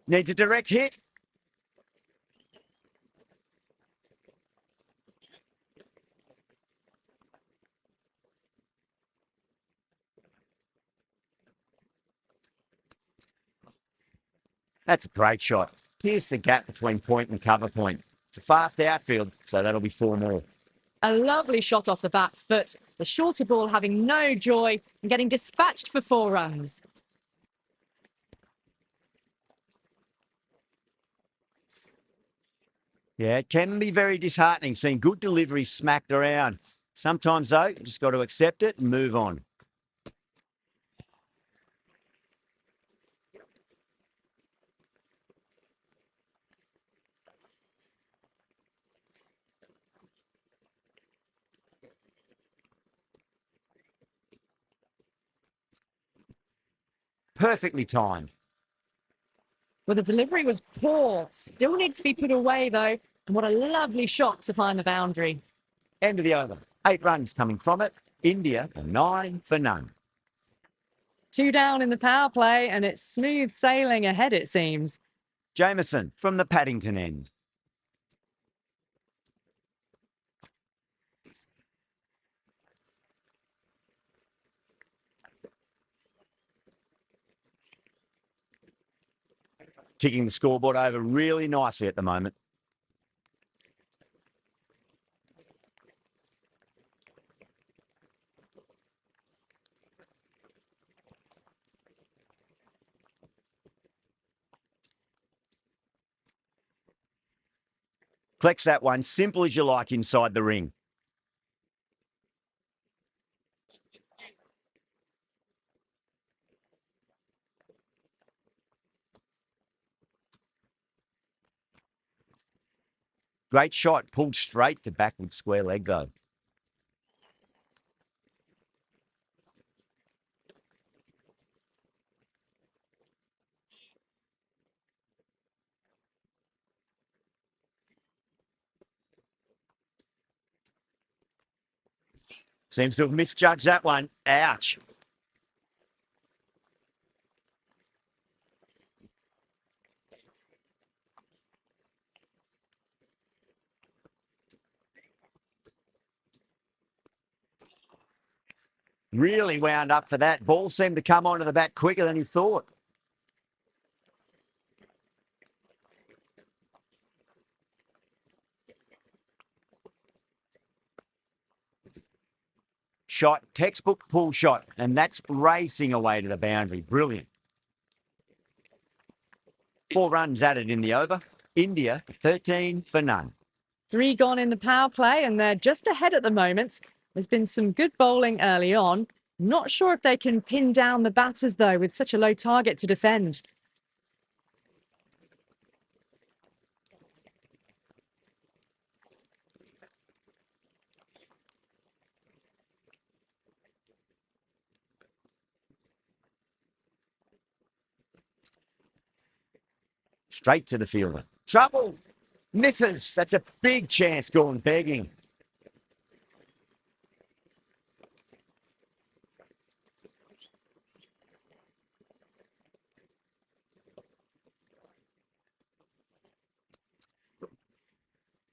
Needs a direct hit. That's a great shot. Here's the gap between point and cover point. It's a fast outfield, so that'll be 4 more. A lovely shot off the back foot. The shorter ball having no joy and getting dispatched for 4 runs. Yeah, it can be very disheartening seeing good deliveries smacked around. Sometimes, though, you just got to accept it and move on. Perfectly timed. Well, the delivery was poor. Still needs to be put away, though. And what a lovely shot to find the boundary. End of the over. 8 runs coming from it. India are 9 for none. 2 down in the power play, and it's smooth sailing ahead, it seems. Jameson from the Paddington end. Ticking the scoreboard over really nicely at the moment. Collects that one, simple as you like inside the ring. Great shot, pulled straight to backward square leg though. Seems to have misjudged that one. Ouch. Really wound up for that. Ball seemed to come onto the bat quicker than he thought. Shot, textbook pull shot, and that's racing away to the boundary. Brilliant. 4 runs added in the over. India, 13 for none. 3 gone in the power play, and they're just ahead at the moment. There's been some good bowling early on. Not sure if they can pin down the batters, though, with such a low target to defend. Straight to the fielder. Trouble. Misses. That's a big chance going begging.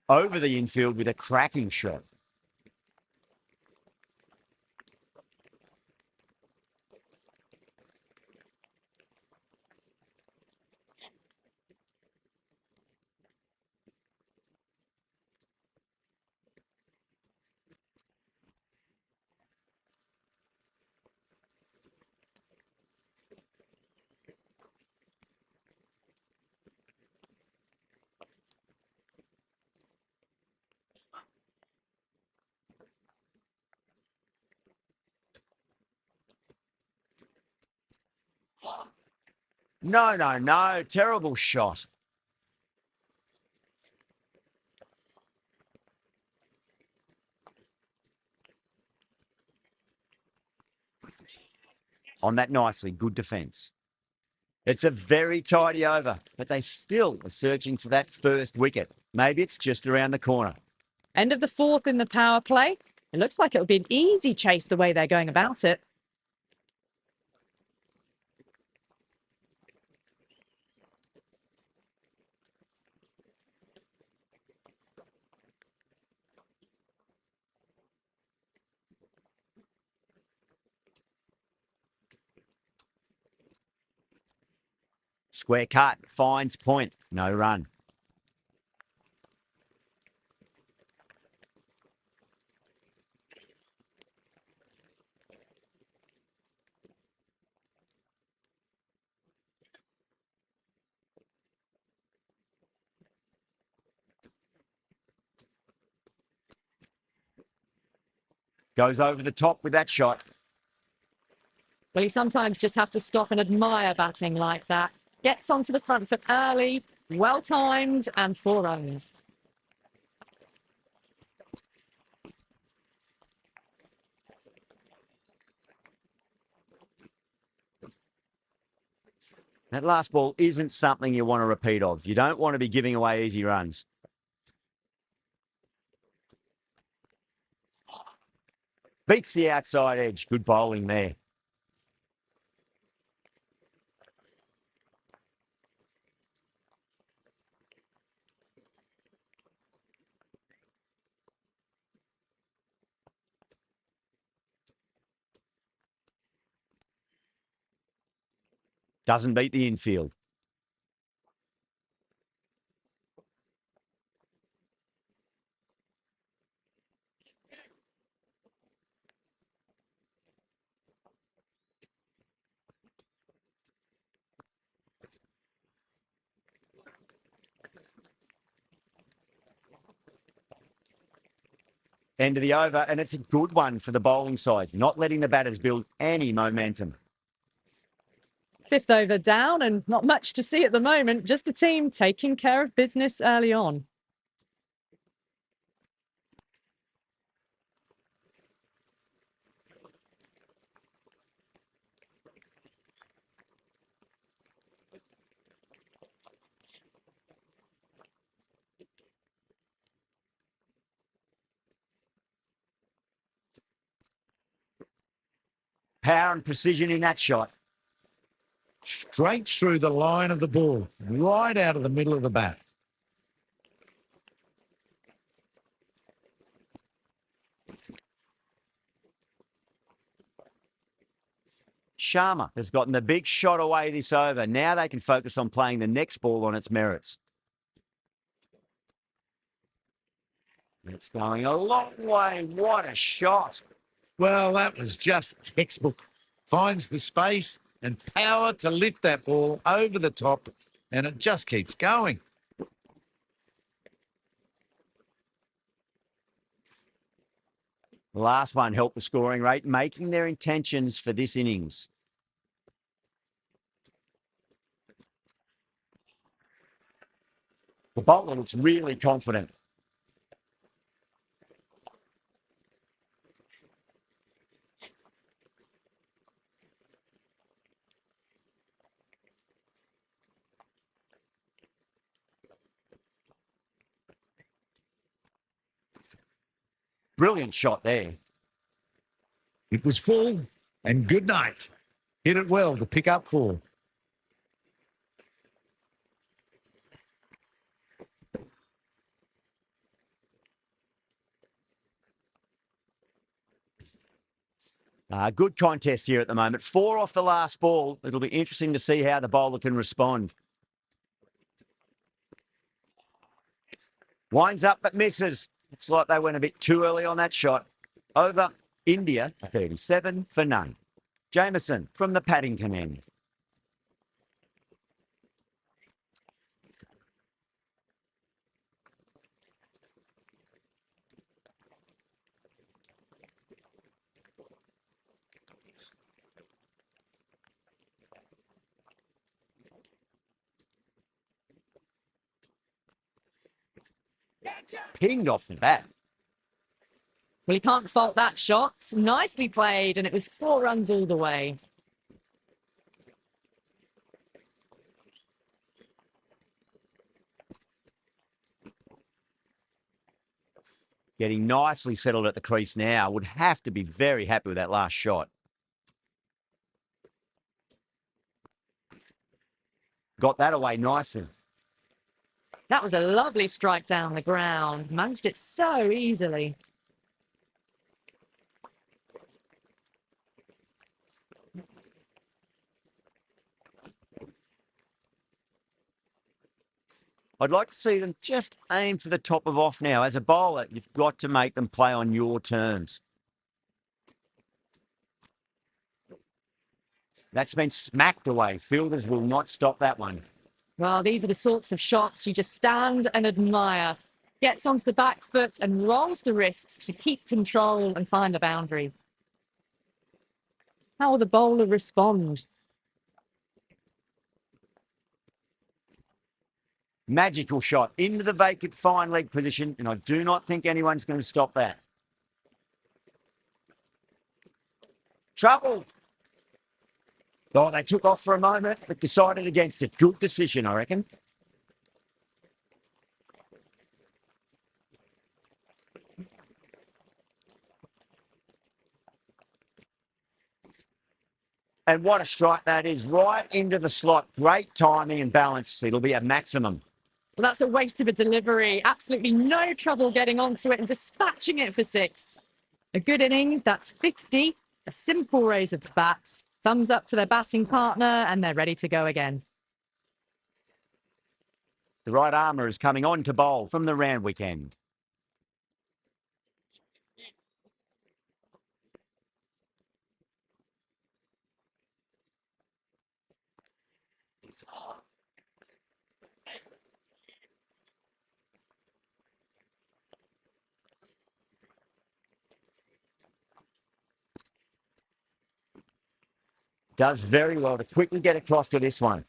over the infield with a cracking shot. No, no, no. Terrible shot. On that nicely. Good defence. It's a very tidy over, but they still are searching for that first wicket. Maybe it's just around the corner. End of the fourth in the power play. It looks like it'll be an easy chase the way they're going about it. Square cut, finds point, no run. Goes over the top with that shot. Well, you sometimes just have to stop and admire batting like that. Gets onto the front foot early, well timed, and 4 runs. That last ball isn't something you want to repeat of. You don't want to be giving away easy runs. Beats the outside edge. Good bowling there. Doesn't beat the infield. End of the over, and it's a good one for the bowling side, not letting the batters build any momentum. 5th over down, and not much to see at the moment. Just a team taking care of business early on. Power and precision in that shot. Straight through the line of the ball, right out of the middle of the bat. Sharma has gotten the big shot away this over. Now they can focus on playing the next ball on its merits. It's going a long way. What a shot. Well, that was just textbook. Finds the space and power to lift that ball over the top, and it just keeps going. The last one helped the scoring rate, making their intentions for this innings. The bowler looks really confident. Brilliant shot there. It was full, and good night. Hit it well to pick up 4. Good contest here at the moment. 4 off the last ball. It'll be interesting to see how the bowler can respond. Winds up but misses. Looks like they went a bit too early on that shot. Over India, 37 for none. Jameson from the Paddington end. Pinged off the bat. Well, he can't fault that shot. Nicely played, and it was 4 runs all the way. Getting nicely settled at the crease now. Would have to be very happy with that last shot. Got that away nicely. That was a lovely strike down the ground. Managed it so easily. I'd like to see them just aim for the top of off now. As a bowler, you've got to make them play on your terms. That's been smacked away. Fielders will not stop that one. Well, these are the sorts of shots you just stand and admire. Gets onto the back foot and rolls the wrists to keep control and find the boundary. How will the bowler respond? Magical shot into the vacant fine leg position, and I do not think anyone's going to stop that. Trouble. Oh, they took off for a moment, but decided against it. Good decision, I reckon. And what a strike that is, right into the slot. Great timing and balance. It'll be a maximum. Well, that's a waste of a delivery. Absolutely no trouble getting onto it and dispatching it for 6. A good innings, that's 50. A simple raise of the bats. Thumbs up to their batting partner, and they're ready to go again. The right armour is coming on to bowl from the Randwick end. Does very well to quickly get across to this one.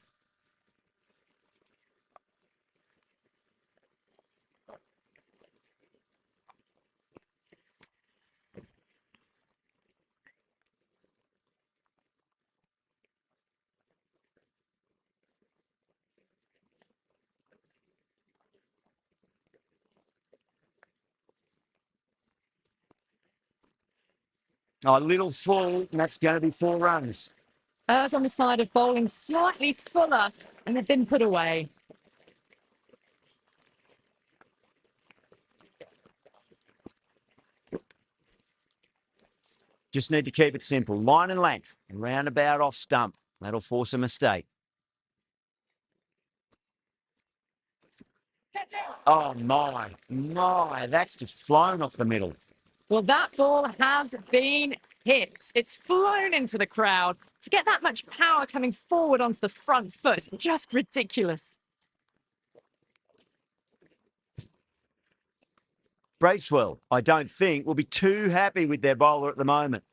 Oh, a little full, and that's going to be 4 runs. Errs on the side of bowling slightly fuller, and they've been put away. Just need to keep it simple. Line and length, and roundabout off stump. That'll force a mistake. Oh, my, that's just flown off the middle. Well, that ball has been hit. It's flown into the crowd. To get that much power coming forward onto the front foot, just ridiculous. Bracewell, I don't think, will be too happy with their bowler at the moment.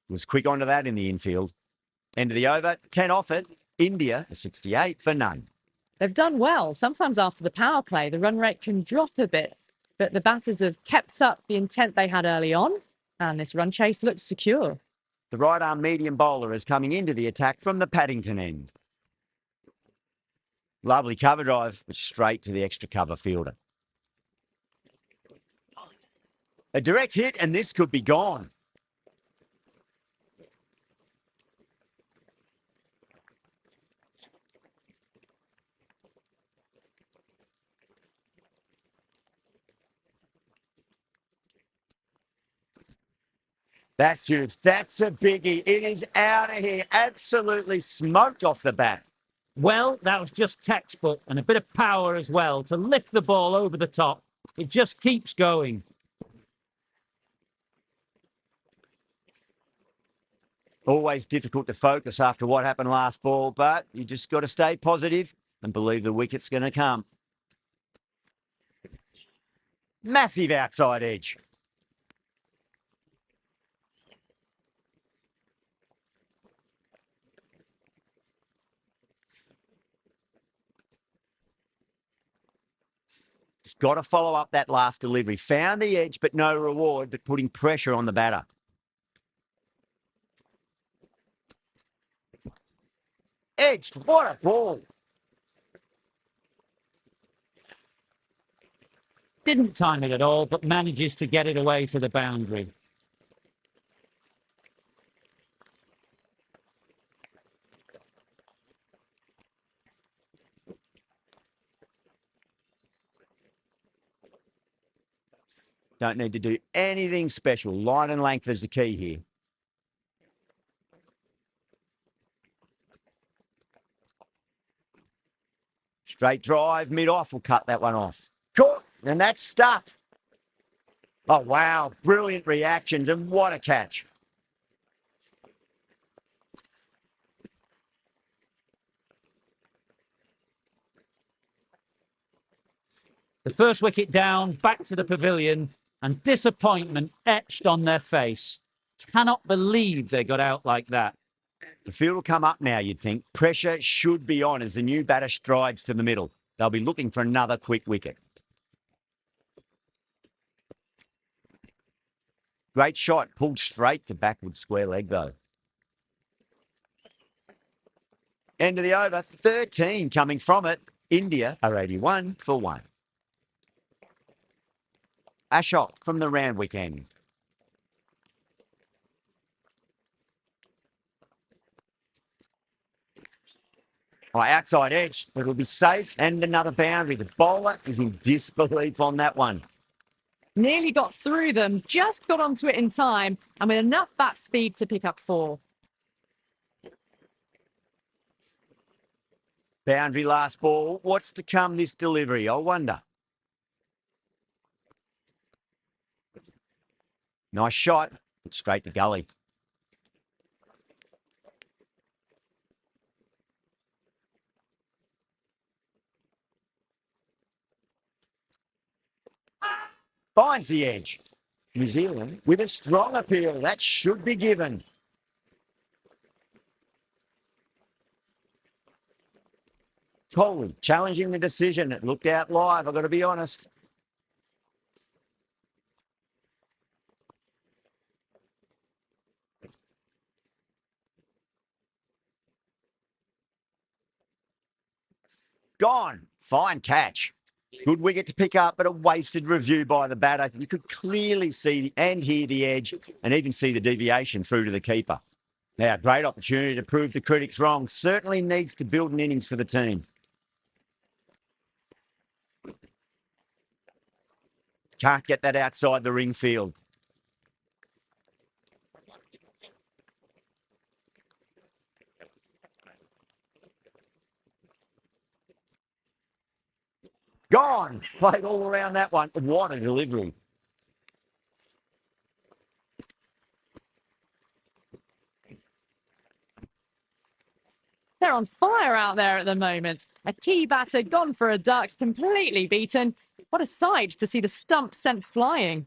Was quick onto that in the infield. End of the over, 10 off it. India, a 68 for none. They've done well. Sometimes after the power play, the run rate can drop a bit, but the batters have kept up the intent they had early on, and this run chase looks secure. The right arm medium bowler is coming into the attack from the Paddington end. Lovely cover drive, but straight to the extra cover fielder. A direct hit, and this could be gone. That's huge. That's a biggie. It is out of here. Absolutely smoked off the bat. Well, that was just textbook and a bit of power as well to lift the ball over the top. It just keeps going. Always difficult to focus after what happened last ball, but you just got to stay positive and believe the wicket's going to come. Massive outside edge. Just got to follow up that last delivery. Found the edge, but no reward, but putting pressure on the batter. Edged. What a ball. Didn't time it at all, but manages to get it away to the boundary. Don't need to do anything special. Line and length is the key here. Straight drive, mid-off will cut that one off. Caught, and that's stuck. Oh, wow. Brilliant reactions, and what a catch. The first wicket down, back to the pavilion, and disappointment etched on their face. Cannot believe they got out like that. The field will come up now, you'd think. Pressure should be on as the new batter strides to the middle. They'll be looking for another quick wicket. Great shot, pulled straight to backward square leg, though. End of the over, 13 coming from it. India are 81 for 1. Ashok from the Randwick end. Oh, outside edge, but it'll be safe and another boundary. The bowler is in disbelief on that one. Nearly got through them, just got onto it in time, and with enough bat speed to pick up 4. Boundary last ball. What's to come this delivery? I wonder. Nice shot. Straight to gully. Finds the edge. New Zealand with a strong appeal. That should be given. Coley challenging the decision. It looked out live, I've got to be honest. Gone. Fine catch. Good wicket to pick up, but a wasted review by the batter. You could clearly see and hear the edge and even see the deviation through to the keeper. Now, great opportunity to prove the critics wrong. Certainly needs to build an innings for the team. Can't get that outside the ring field. Gone. Played all around that one. What a delivery. They're on fire out there at the moment. A key batter gone for a duck, completely beaten. What a sight to see the stump sent flying.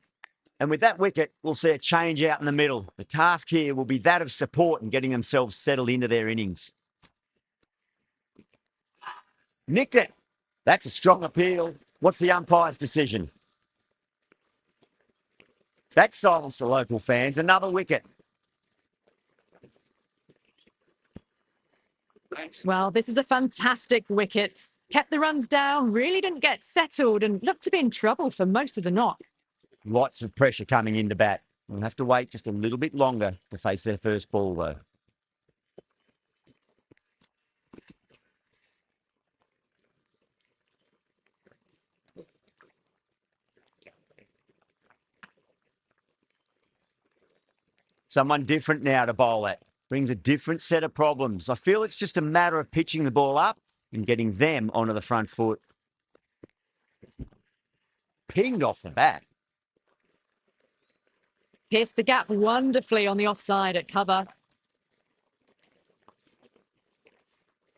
And with that wicket, we'll see a change out in the middle. The task here will be that of support and getting themselves settled into their innings. Nicked it. That's a strong appeal. What's the umpire's decision? That silenced the local fans. Another wicket. Well, this is a fantastic wicket. Kept the runs down, really didn't get settled, and looked to be in trouble for most of the knock. Lots of pressure coming into bat. We'll have to wait just a little bit longer to face their first ball, though. Someone different now to bowl at. Brings a different set of problems. I feel it's just a matter of pitching the ball up and getting them onto the front foot. Pinged off the bat. Pierced the gap wonderfully on the offside at cover.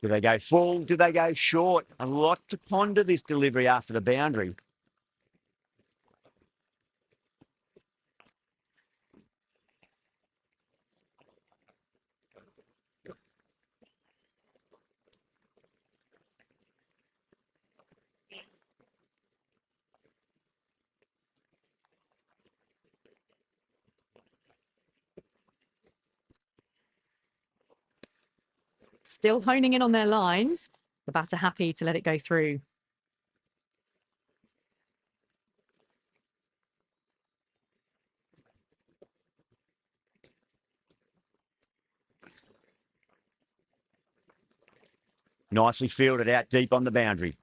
Do they go full? Do they go short? A lot to ponder this delivery after the boundary. Still honing in on their lines. The batter happy to let it go through. Nicely fielded out deep on the boundary.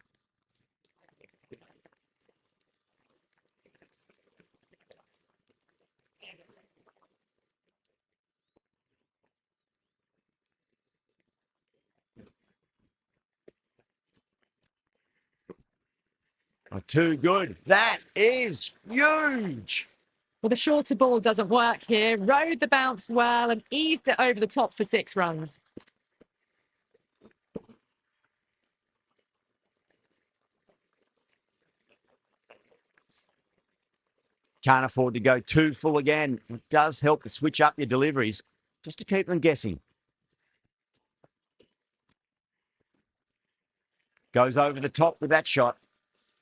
Oh, too good. That is huge. Well, the shorter ball doesn't work here. Rode the bounce well and eased it over the top for 6 runs. Can't afford to go too full again. It does help to switch up your deliveries just to keep them guessing. Goes over the top with that shot.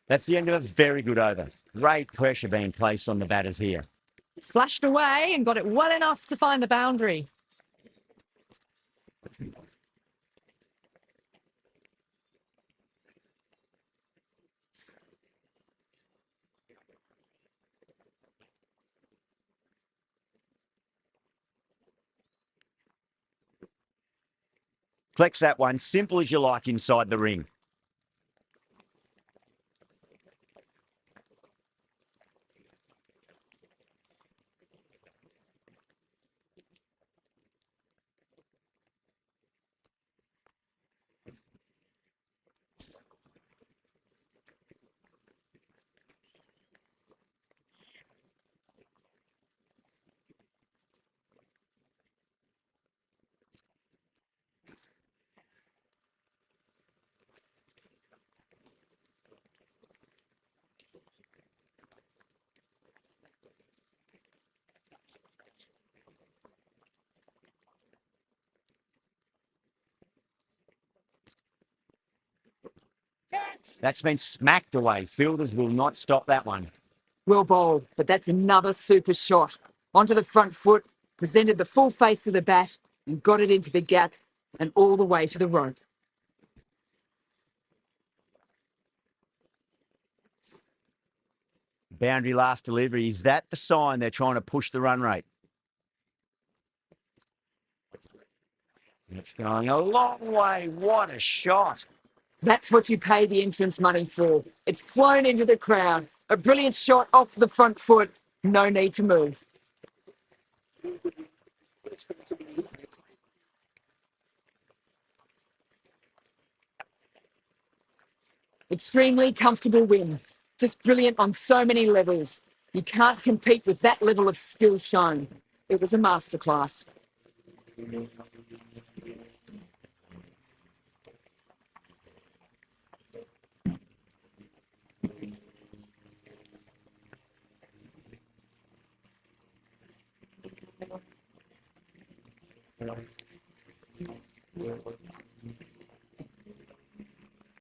That's the end of a very good over. Great pressure being placed on the batters here. Flashed away and got it well enough to find the boundary. Flex that one, simple as you like inside the ring. That's been smacked away. Fielders will not stop that one. Well bowled, but that's another super shot. Onto the front foot, presented the full face of the bat and got it into the gap and all the way to the rope. Boundary last delivery. Is that the sign they're trying to push the run rate? It's going a long way. What a shot. That's what you pay the entrance money for. It's flown into the crowd. A brilliant shot off the front foot. No need to move. Extremely comfortable win. Just brilliant on so many levels. You can't compete with that level of skill shown. It was a masterclass.